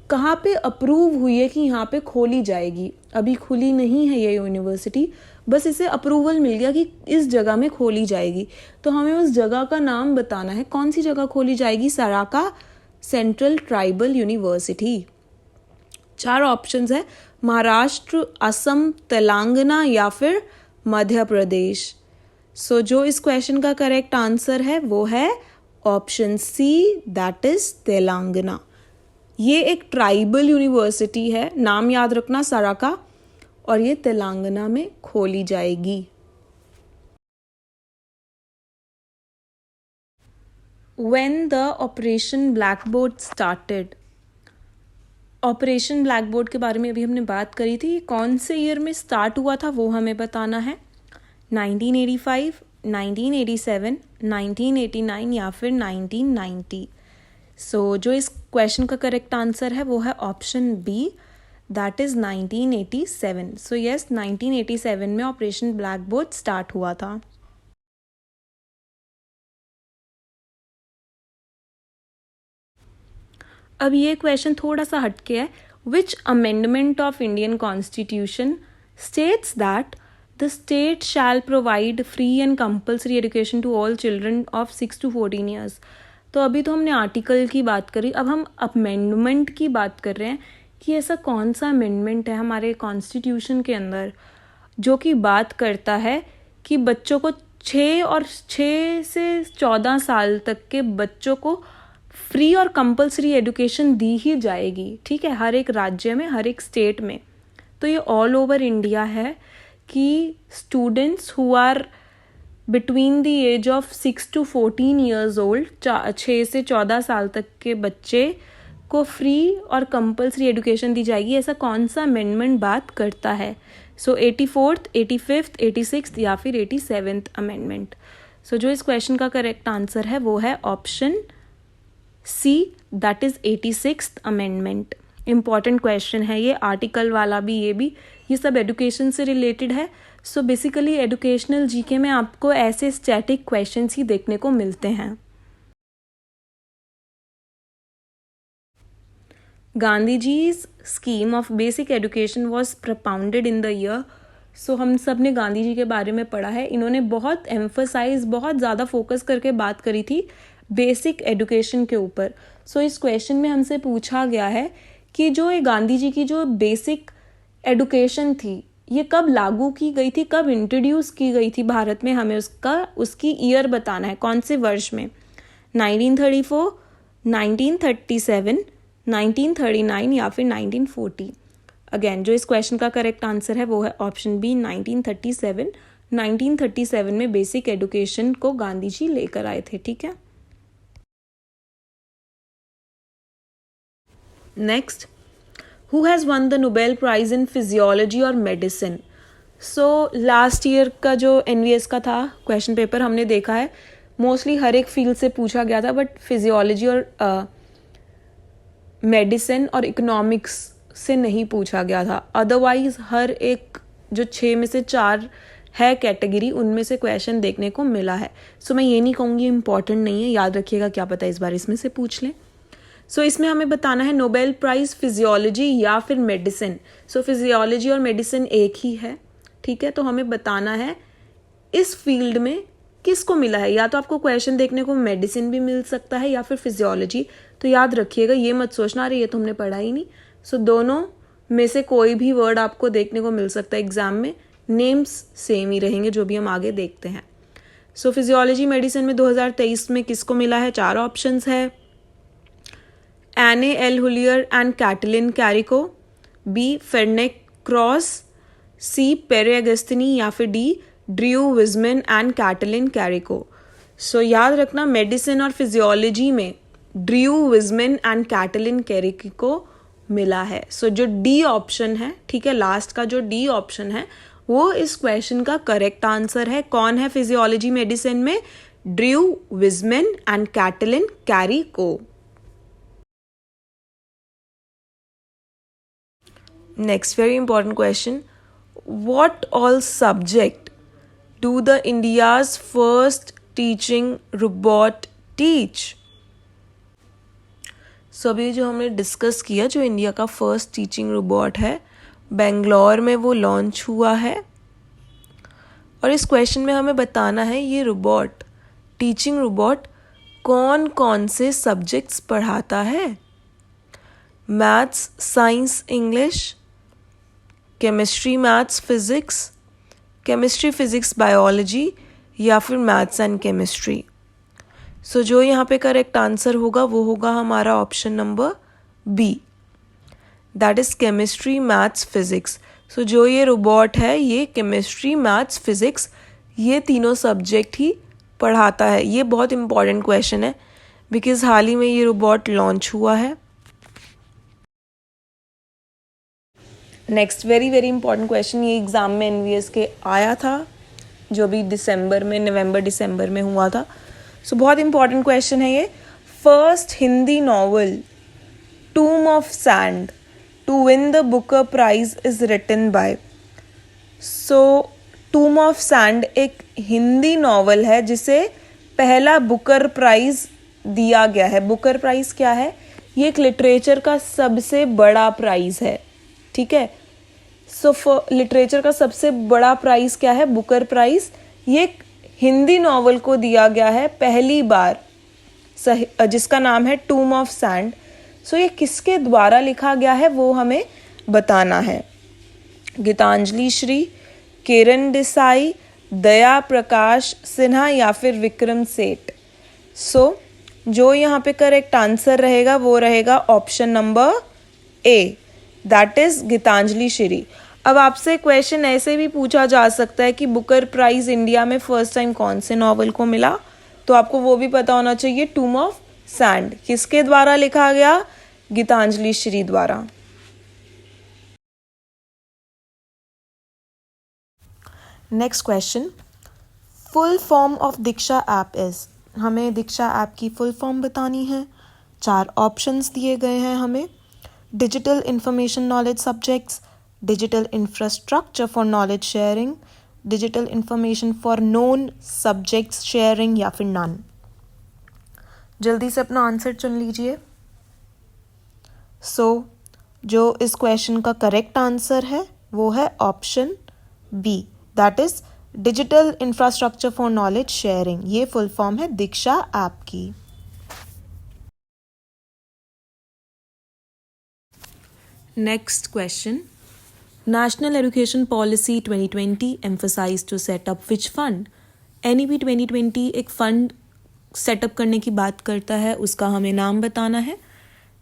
कहाँ पे अप्रूव हुई है कि यहाँ पे खोली जाएगी। अभी खुली नहीं है ये यूनिवर्सिटी, बस इसे अप्रूवल मिल गया कि इस जगह में खोली जाएगी। तो हमें उस जगह का नाम बताना है, कौन सी जगह खोली जाएगी। सराका सेंट्रल ट्राइबल यूनिवर्सिटी। 4 ऑप्शंस है, महाराष्ट्र, असम, तेलंगाना या फिर मध्य प्रदेश। सो जो इस क्वेश्चन का करेक्ट आंसर है वो है option C, that is Telangana. ये एक ट्राइबल यूनिवर्सिटी है, नाम याद रखना सराका, और ये तेलंगाना में खोली जाएगी। When the Operation Blackboard started, operation black board के बारे में अभी हमने बात करी थी, कौन से ईयर में स्टार्ट हुआ था वो हमें बताना है। 1985, 1987, 1989 या फिर 1990। सो जो इस क्वेश्चन का करेक्ट आंसर है वो है option B, that is 1987। So yes, 1987 में ऑपरेशन ब्लैक बोर्ड स्टार्ट हुआ था। अब ये क्वेश्चन थोड़ा सा हटके है। Which amendment of Indian constitution states that the state shall provide free and compulsory education to all children of 6 to 14 years. तो अभी तो हमने आर्टिकल की बात करी, अब हम अमेंडमेंट की बात कर रहे हैं कि ऐसा कौन सा अमेंडमेंट है हमारे कॉन्स्टिट्यूशन के अंदर जो कि बात करता है कि बच्चों को 6 से 14 साल तक के बच्चों को फ्री और कंपल्सरी एजुकेशन दी ही जाएगी, ठीक है, हर एक राज्य में, हर एक स्टेट में। तो ये ऑल ओवर इंडिया है कि students who are between the age of 6 to 14 years old, 6 से 14 साल तक के बच्चे को फ्री और कंपल्सरी एजुकेशन दी जाएगी। ऐसा कौन सा अमेंडमेंट बात करता है? सो 84th, 85th, 86th या फिर 87th अमेंडमेंट। सो जो इस क्वेश्चन का करेक्ट आंसर है वो है option C, that is 86th amendment. Important question है ये, आर्टिकल वाला भी, ये सब एजुकेशन से रिलेटेड है। सो बेसिकली एजुकेशनल जीके में आपको ऐसे स्टैटिक क्वेश्चंस ही देखने को मिलते हैं। Gandhi ji's scheme of basic education was propounded in the year. So हम सब ने गांधी जी के बारे में पढ़ा है। इन्होंने बहुत एम्फसाइज, बहुत ज़्यादा फोकस करके बात करी थी बेसिक एजुकेशन के ऊपर। सो इस क्वेश्चन में हमसे पूछा गया है कि जो ये गांधी जी की जो बेसिक एजुकेशन थी ये कब लागू की गई थी, कब इंट्रोड्यूस की गई थी भारत में, हमें उसकी ईयर बताना है, कौन से वर्ष में। 1934, 1937, 1939 या फिर 1940। अगेन जो इस क्वेश्चन का करेक्ट आंसर है वो है ऑप्शन बी, 1937। 1937 में बेसिक एजुकेशन को गांधी जी लेकर आए थे, ठीक है। Next, who has won the Nobel prize in physiology और मेडिसिन। सो लास्ट ईयर का जो NVS का था क्वेश्चन पेपर, हमने देखा है मोस्टली हर एक फील्ड से पूछा गया था, बट फिजियोलॉजी और मेडिसिन और इकोनॉमिक्स से नहीं पूछा गया था। अदरवाइज हर एक जो 6 में से 4 है कैटेगरी, उनमें से क्वेश्चन देखने को मिला है। सो मैं ये नहीं कहूँगी इम्पॉर्टेंट नहीं है, याद रखिएगा, क्या पता इस बार इसमें से पूछ लें। सो इसमें हमें बताना है नोबेल प्राइज फिजियोलॉजी या फिर मेडिसिन। सो फिजियोलॉजी और मेडिसिन एक ही है, ठीक है। तो हमें बताना है इस फील्ड में किसको मिला है। या तो आपको क्वेश्चन देखने को मेडिसिन भी मिल सकता है या फिर फिजियोलॉजी। तो याद रखिएगा, ये मत सोचना अरे ये तो हमने पढ़ा ही नहीं। सो दोनों में से कोई भी वर्ड आपको देखने को मिल सकता है एग्जाम में, नेम्स सेम ही रहेंगे जो भी हम आगे देखते हैं। सो फिजियोलॉजी मेडिसिन में 2023 में किसको मिला है? 4 ऑप्शंस है, Anne L'Huillier and Katalin Kariko, B Ferenc Krausz, C Pierre Agostini या फिर D Drew Weissman and Katalin Kariko. So याद रखना मेडिसिन और फिजियोलॉजी में Drew Weissman and Katalin Kariko मिला है। सो जो डी ऑप्शन है, ठीक है, लास्ट का जो डी ऑप्शन है वो इस क्वेश्चन का करेक्ट आंसर है। कौन है फिजियोलॉजी मेडिसिन में? Drew Weissman and Katalin Kariko. Next, very important question. What all subject do the India's first teaching robot teach? So अभी जो हमने डिस्कस किया, जो इंडिया का फर्स्ट टीचिंग रोबोट है, बेंगलोर में वो लॉन्च हुआ है। और इस क्वेश्चन में हमें बताना है ये रोबोट, टीचिंग रोबोट कौन कौन से सब्जेक्ट्स पढ़ाता है। Maths, science, English, chemistry, maths, physics, chemistry, physics, biology या फिर मैथ्स एंड केमिस्ट्री। सो जो यहाँ पे करेक्ट आंसर होगा वो होगा हमारा option number B, that is chemistry, maths, physics. So जो ये रोबोट है ये केमिस्ट्री, मैथ्स, फिजिक्स ये तीनों सब्जेक्ट ही पढ़ाता है। ये बहुत इंपॉर्टेंट क्वेश्चन है बिकॉज हाल ही में ये रोबोट लॉन्च हुआ है। Next very very important question, ये एग्ज़ाम में एनवीएस के आया था, जो भी नवंबर दिसंबर में हुआ था। सो बहुत इंपॉर्टेंट क्वेश्चन है ये। First Hindi novel Tomb of Sand to win the Booker prize is written by. So Tomb of Sand एक हिंदी नॉवल है जिसे पहला बुकर प्राइज दिया गया है। बुकर प्राइज क्या है? ये एक लिटरेचर का सबसे बड़ा प्राइज है, ठीक है। सो लिटरेचर का सबसे बड़ा प्राइज क्या है? Booker prize. ये एक हिंदी नॉवल को दिया गया है पहली बार, जिसका नाम है टूम ऑफ सैंड। सो ये किसके द्वारा लिखा गया है वो हमें बताना है। गीतांजलि श्री, किरण देसाई, दया प्रकाश सिन्हा या फिर विक्रम सेठ। सो जो यहाँ पे करेक्ट आंसर रहेगा वो रहेगा option number A, that is Geetanjali Shree. अब आपसे क्वेश्चन ऐसे भी पूछा जा सकता है कि बुकर प्राइज इंडिया में फर्स्ट टाइम कौन से नॉवल को मिला, तो आपको वो भी पता होना चाहिए। टूम ऑफ सैंड किसके द्वारा लिखा गया? गीतांजलि श्री द्वारा। Next question, full form of Diksha app is. हमें दीक्षा ऐप की फुल फॉर्म बतानी है। 4 ऑप्शंस दिए गए हैं हमें। Digital information knowledge subjects, digital infrastructure for knowledge sharing, digital information for known subjects sharing या फिर नन। जल्दी से अपना आंसर चुन लीजिए। सो जो इस क्वेश्चन का करेक्ट आंसर है वो है option B, that is digital infrastructure for knowledge sharing. ये फुल फॉर्म है दीक्षा ऐप की। Next question, national education policy 2020 emphasized to set up which fund? NEP 2020 एक फंड सेटअप करने की बात करता है, उसका हमें नाम बताना है।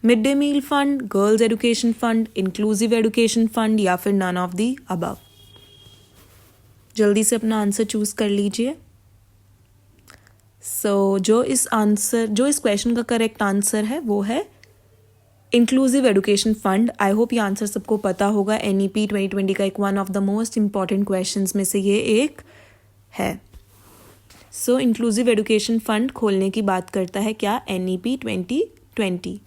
Mid day meal fund, girls education fund, inclusive education fund या फिर नन ऑफ दी अबव। जल्दी से अपना आंसर चूज कर लीजिए। सो जो इस क्वेश्चन का करेक्ट आंसर है वो है inclusive education fund. I hope ये आंसर सबको पता होगा। NEP 2020 का एक one of the most important questions में से ये एक है। सो इंक्लूसिव एजुकेशन फंड खोलने की बात करता है क्या? NEP 2020।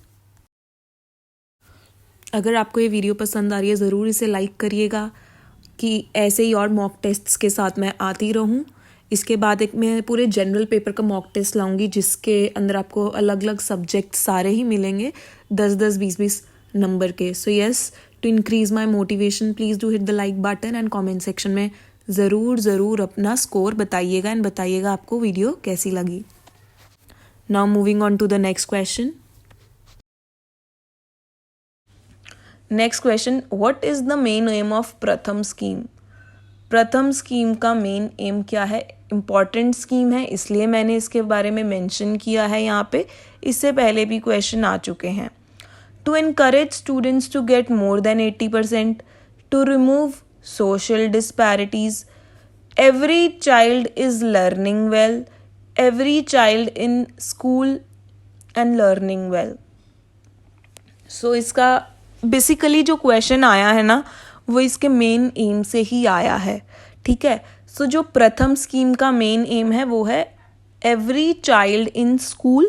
अगर आपको ये वीडियो पसंद आ रही है ज़रूर इसे लाइक करिएगा कि ऐसे ही और मॉक टेस्ट्स के साथ मैं आती रहूँ। इसके बाद एक मैं पूरे जनरल पेपर का मॉक टेस्ट लाऊंगी जिसके अंदर आपको अलग अलग सब्जेक्ट सारे ही मिलेंगे 10-10, 20-20 नंबर के। So yes, to increase my motivation please do hit the like button and comment section में ज़रूर अपना स्कोर बताइएगा एंड बताइएगा आपको वीडियो कैसी लगी। Now moving on to the next question. Next question, what is the main aim of Pratham scheme? Pratham scheme का मेन एम क्या है? इम्पॉर्टेंट स्कीम है इसलिए मैंने इसके बारे में मेंशन किया है यहाँ पे। इससे पहले भी क्वेश्चन आ चुके हैं। To encourage students to get more than 80%, to remove social disparities, every child is learning well, every child in school and learning well. So इसका बेसिकली जो क्वेश्चन आया है ना वो इसके मेन एम से ही आया है, ठीक है। सो जो प्रथम स्कीम का मेन एम है वो है every child in school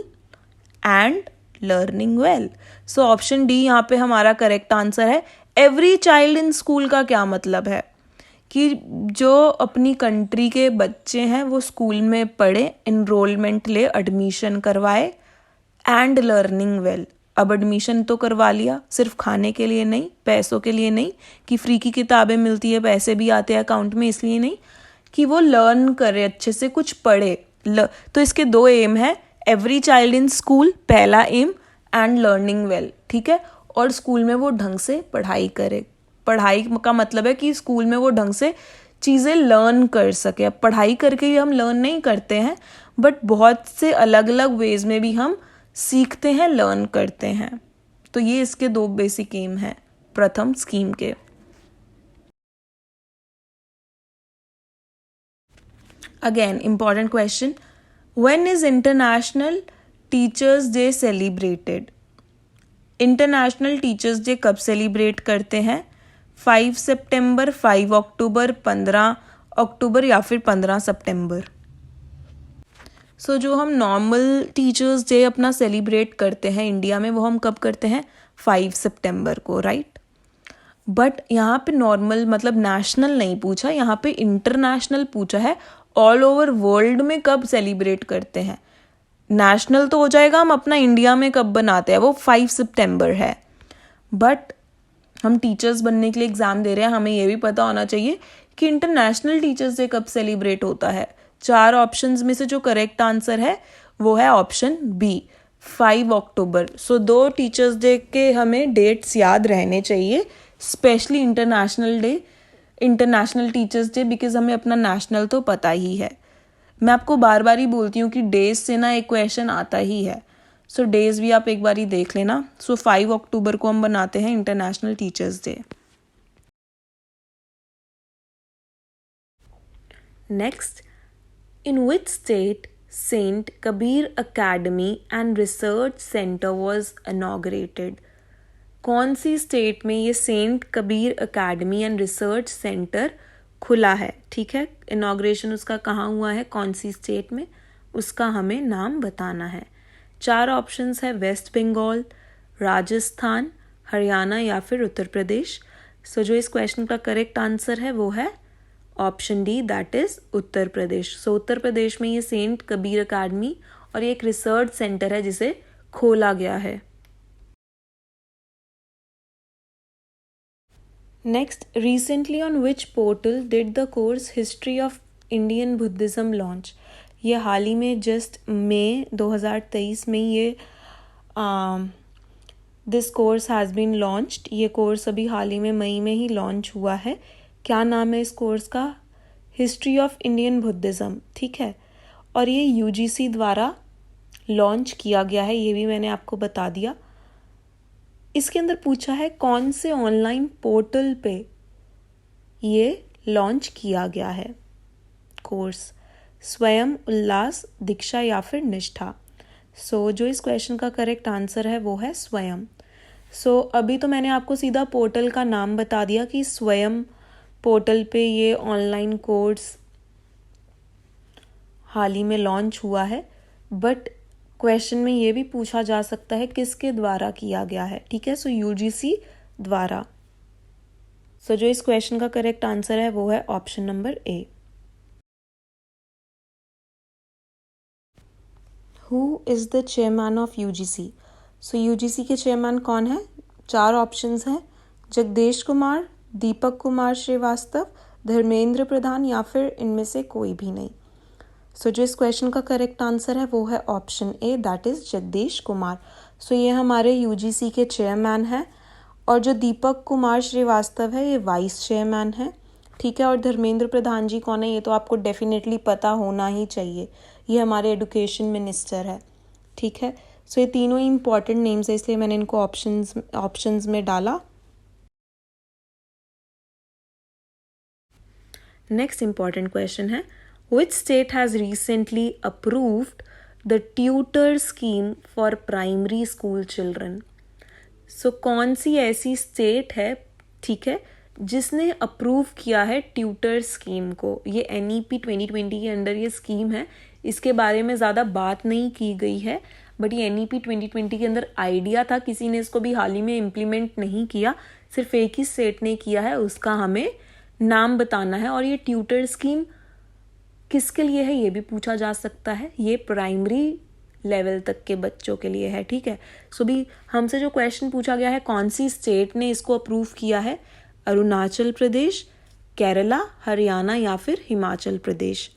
and learning well. So option D यहाँ पे हमारा करेक्ट आंसर है। एवरी चाइल्ड इन स्कूल का क्या मतलब है कि जो अपनी कंट्री के बच्चे हैं वो स्कूल में पढ़े, इनरोलमेंट ले, एडमिशन करवाए एंड लर्निंग वेल। अब एडमिशन तो करवा लिया, सिर्फ खाने के लिए नहीं, पैसों के लिए नहीं कि फ्री की किताबें मिलती है, पैसे भी आते हैं अकाउंट में, इसलिए नहीं कि वो लर्न करे, अच्छे से कुछ पढ़े। तो इसके 2 एम है, एवरी चाइल्ड इन स्कूल पहला एम एंड लर्निंग वेल, ठीक है। और स्कूल में वो ढंग से पढ़ाई करे। पढ़ाई का मतलब है कि स्कूल में वो ढंग से चीज़ें लर्न कर सके। अब पढ़ाई करके ही हम लर्न नहीं करते हैं, बट बहुत से अलग अलग वेज में भी हम सीखते हैं, लर्न करते हैं। तो ये इसके 2 बेसिक एम हैं प्रथम स्कीम के। Again important question, when is international teachers day celebrated? International teachers day कब सेलिब्रेट करते हैं? 5 सितंबर, 5 अक्टूबर, 15 अक्टूबर या फिर 15 सितंबर। सो जो हम नॉर्मल टीचर्स डे अपना सेलिब्रेट करते हैं इंडिया में, वो हम कब करते हैं? 5 सितंबर को, राइट। बट यहाँ पे नॉर्मल मतलब नेशनल नहीं पूछा, यहाँ पे इंटरनेशनल पूछा है। ऑल ओवर वर्ल्ड में कब सेलिब्रेट करते हैं? नेशनल तो हो जाएगा, हम अपना इंडिया में कब बनाते हैं, वो 5 सितंबर है। बट हम टीचर्स बनने के लिए एग्ज़ाम दे रहे हैं, हमें ये भी पता होना चाहिए कि इंटरनेशनल टीचर्स डे कब सेलिब्रेट होता है। 4 ऑप्शंस में से जो करेक्ट आंसर है वो है ऑप्शन बी, 5 अक्टूबर। सो 2 टीचर्स डे के हमें डेट्स याद रहने चाहिए, specially international teachers day, because हमें अपना नेशनल तो पता ही है। मैं आपको बार बार ही बोलती हूँ कि डेज से ना एक क्वेश्चन आता ही है। सो डेज भी आप एक बार ही देख लेना। सो 5 अक्टूबर को हम बनाते हैं international teachers day. Next, in which state Saint Kabir academy and research centre was inaugurated? कौन सी स्टेट में ये Saint Kabir academy and research centre खुला है? ठीक है, इनॉग्रेशन उसका कहाँ हुआ है, कौन सी स्टेट में, उसका हमें नाम बताना है। 4 ऑप्शंस है, वेस्ट बंगाल, राजस्थान, हरियाणा या फिर उत्तर प्रदेश। सो जो इस क्वेश्चन का करेक्ट आंसर है वो है option D, that is Uttar Pradesh. सो उत्तर प्रदेश में ये सेंट कबीर अकेडमी और ये एक रिसर्च सेंटर है जिसे खोला गया है। Next, recently on which portal did the course history of Indian Buddhism launch? ये हाल ही में जस्ट मई 2023 में ये this course has been launched. ये कोर्स अभी हाल ही में मई में ही लॉन्च हुआ है। क्या नाम है इस कोर्स का? हिस्ट्री ऑफ इंडियन बुद्धिज़्म, ठीक है। और ये यूजीसी द्वारा लॉन्च किया गया है, ये भी मैंने आपको बता दिया। इसके अंदर पूछा है कौन से ऑनलाइन पोर्टल पे ये लॉन्च किया गया है कोर्स, स्वयं, उल्लास, दीक्षा या फिर निष्ठा। सो जो इस क्वेश्चन का करेक्ट आंसर है वो है स्वयं। सो अभी तो मैंने आपको सीधा पोर्टल का नाम बता दिया कि स्वयं पोर्टल पे ये ऑनलाइन कोर्स हाल ही में लॉन्च हुआ है, बट क्वेश्चन में ये भी पूछा जा सकता है किसके द्वारा किया गया है, ठीक है। सो यूजीसी द्वारा। सो जो इस क्वेश्चन का करेक्ट आंसर है वो है option number A. Who is the chairman of UGC? So UGC के चेयरमैन कौन है? 4 ऑप्शंस हैं, जगदेश कुमार, दीपक कुमार श्रीवास्तव, धर्मेंद्र प्रधान या फिर इनमें से कोई भी नहीं। सो जो इस क्वेश्चन का करेक्ट आंसर है वो है option A, that is Jagdish Kumar. So ये हमारे यूजीसी के चेयरमैन हैं, और जो दीपक कुमार श्रीवास्तव है ये वाइस चेयरमैन है, ठीक है। और धर्मेंद्र प्रधान जी कौन है ये तो आपको डेफिनेटली पता होना ही चाहिए, ये हमारे एजुकेशन मिनिस्टर है, ठीक है। सो ये तीनों ही इंपॉर्टेंट नेम्स है, इसलिए मैंने इनको ऑप्शंस में डाला। नेक्स्ट इंपॉर्टेंट क्वेश्चन है, which state has recently approved the tutor scheme for primary school children? So कौन सी ऐसी स्टेट है, ठीक है, जिसने अप्रूव किया है ट्यूटर स्कीम को? ये NEP 2020 के अंडर ये स्कीम है, इसके बारे में ज़्यादा बात नहीं की गई है, बट ये NEP 2020 के अंदर आइडिया था, किसी ने इसको भी हाल ही में इम्प्लीमेंट नहीं किया, सिर्फ एक ही स्टेट ने किया है, उसका हमें नाम बताना है। और ये ट्यूटर स्कीम किसके लिए है ये भी पूछा जा सकता है, ये प्राइमरी लेवल तक के बच्चों के लिए है, ठीक है। सो भी हमसे जो क्वेश्चन पूछा गया है कौन सी स्टेट ने इसको अप्रूव किया है, अरुणाचल प्रदेश, केरला, हरियाणा या फिर हिमाचल प्रदेश।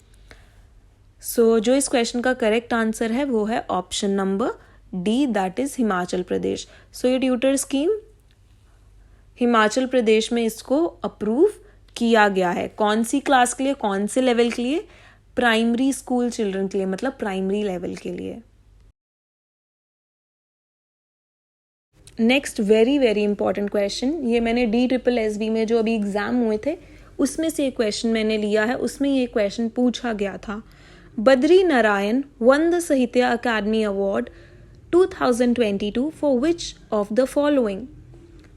सो जो इस क्वेश्चन का करेक्ट आंसर है वो है option number D, that is Himachal Pradesh. So ये ट्यूटर स्कीम हिमाचल प्रदेश में इसको अप्रूव किया गया है। कौन सी क्लास के लिए, कौन से लेवल के लिए? प्राइमरी स्कूल चिल्ड्रन के लिए, मतलब प्राइमरी लेवल के लिए। Next very very important question, ये मैंने DSSB में जो अभी एग्जाम हुए थे उसमें से एक क्वेश्चन मैंने लिया है, उसमें ये क्वेश्चन पूछा गया था। Badri Narayan won the Sahitya Akademi award 2022 for which of the following?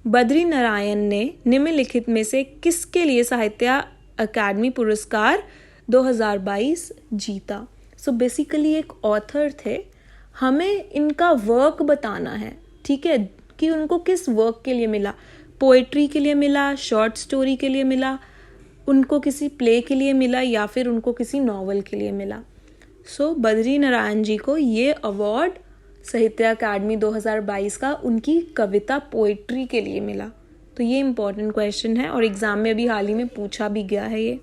Badri Narayan ने निम्नलिखित में से किसके लिए साहित्य अकादमी पुरस्कार 2022 जीता? सो बेसिकली एक ऑथर थे, हमें इनका वर्क बताना है, ठीक है, कि उनको किस वर्क के लिए मिला, पोएट्री के लिए मिला, शॉर्ट स्टोरी के लिए मिला, उनको किसी प्ले के लिए मिला या फिर उनको किसी नॉवल के लिए मिला। सो बद्री नारायण जी को ये अवार्ड साहित्य अकादमी 2022 का उनकी कविता पोएट्री के लिए मिला। तो ये इम्पोर्टेंट क्वेश्चन है और एग्जाम में अभी हाल ही में पूछा भी गया है ये।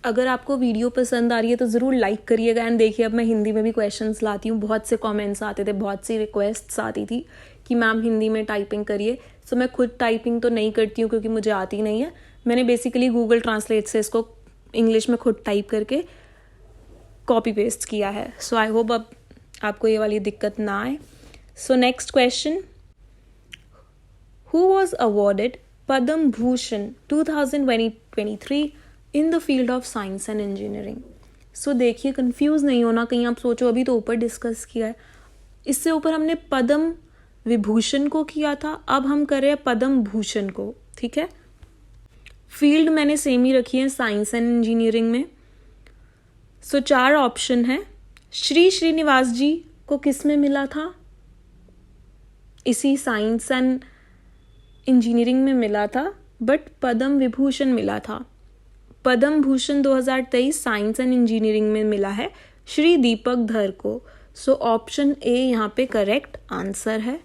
अगर आपको वीडियो पसंद आ रही है तो ज़रूर लाइक करिएगा एंड देखिए अब मैं हिंदी में भी क्वेश्चंस लाती हूँ। बहुत से कमेंट्स आते थे, बहुत सी रिक्वेस्ट्स आती थी कि मैम हिंदी में टाइपिंग करिए। सो मैं खुद टाइपिंग तो नहीं करती हूँ क्योंकि मुझे आती नहीं है। मैंने बेसिकली गूगल ट्रांसलेट से इसको इंग्लिश में खुद टाइप करके कॉपी पेस्ट किया है। सो आई होप अब आपको ये वाली दिक्कत ना आए। So next question, who was awarded Padma Bhushan 2023 in the field of science and engineering? So देखिए, कंफ्यूज नहीं होना, कहीं आप सोचो अभी तो ऊपर डिस्कस किया है, इससे ऊपर हमने पद्म विभूषण को किया था, अब हम कर रहे हैं पद्म भूषण को, ठीक है। फील्ड मैंने सेम ही रखी है, साइंस एंड इंजीनियरिंग में। सो 4 ऑप्शन है। श्री श्रीनिवास जी को किस में मिला था? इसी साइंस एंड इंजीनियरिंग में मिला था, बट पद्म विभूषण मिला था। पद्म भूषण 2023 साइंस एंड इंजीनियरिंग में मिला है श्री दीपक धर को। सो ऑप्शन ए यहाँ पे करेक्ट आंसर है।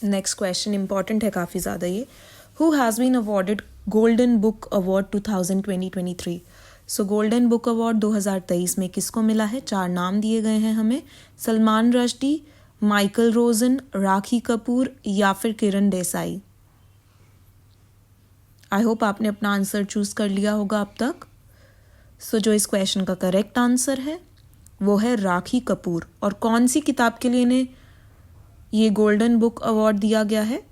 नेक्स्ट क्वेश्चन इंपॉर्टेंट है काफ़ी ज़्यादा ये। Who has been awarded golden book award 2023? So golden book award 2023 में किसको मिला है? 4 नाम दिए गए हैं हमें, सलमान रश्दी, माइकल रोजन, राखी कपूर या फिर किरण देसाई। आई होप आपने अपना आंसर चूज कर लिया होगा अब तक। सो जो इस क्वेश्चन का करेक्ट आंसर है वो है राखी कपूर। और कौन सी किताब के लिए इन्हें ये गोल्डन बुक अवार्ड दिया गया है?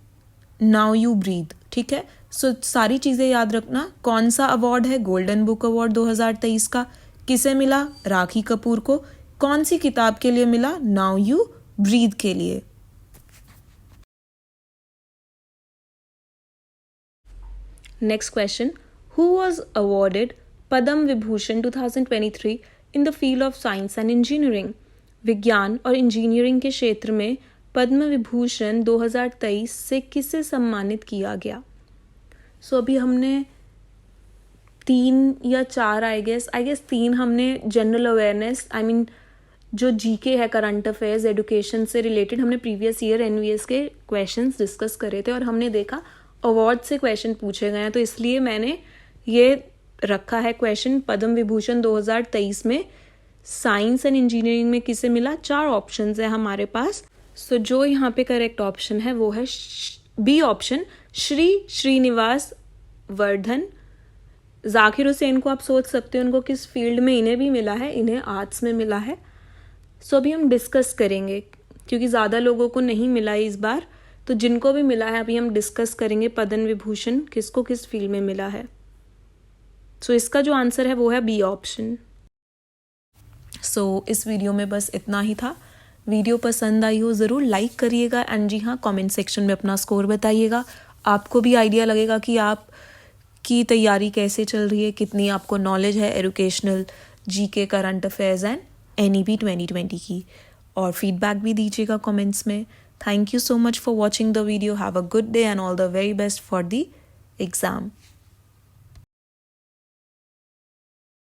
नाउ यू ब्रीथ, ठीक है। सो सारी चीज़ें याद रखना, कौन सा अवार्ड है? गोल्डन बुक अवार्ड 2023 का। किसे मिला? राखी कपूर को। कौन सी किताब के लिए मिला? नाउ यू ब्रीथ के लिए। Next question, who was awarded Padma Vibhushan 2023 in the field of science and engineering? विज्ञान और इंजीनियरिंग के क्षेत्र में पद्म विभूषण 2023 से किसे सम्मानित किया गया? सो अभी हमने 3 या 4 आई गेस 3 हमने जनरल अवेयरनेस, जो जीके है, करंट अफेयर्स, एजुकेशन से रिलेटेड, हमने प्रीवियस ईयर एनवीएस के क्वेश्चंस डिस्कस करे थे और हमने देखा अवार्ड से क्वेश्चन पूछे गए हैं, तो इसलिए मैंने ये रखा है क्वेश्चन पद्म विभूषण 2023 में साइंस एंड इंजीनियरिंग में किसे मिला। 4 ऑप्शंस है हमारे पास। सो जो यहाँ पे करेक्ट ऑप्शन है वो है बी ऑप्शन, श्री श्रीनिवास वर्धन। जाकिर हुसैन को आप सोच सकते हो उनको किस फील्ड में इन्हें भी मिला है, इन्हें आर्ट्स में मिला है। सो अभी हम डिस्कस करेंगे क्योंकि ज़्यादा लोगों को नहीं मिला है इस बार, तो जिनको भी मिला है अभी हम डिस्कस करेंगे पद्म विभूषण किसको किस फील्ड में मिला है। सो इसका जो आंसर है वो है बी ऑप्शन। सो इस वीडियो में बस इतना ही था। वीडियो पसंद आई हो ज़रूर लाइक करिएगा एंड जी हाँ, कमेंट सेक्शन में अपना स्कोर बताइएगा। आपको भी आइडिया लगेगा कि आपकी तैयारी कैसे चल रही है, कितनी आपको नॉलेज है educational, GK, current affairs and NEP 2020 की। और फीडबैक भी दीजिएगा कमेंट्स में। Thank you so much for watching the video. Have a good day and all the very best for the exam.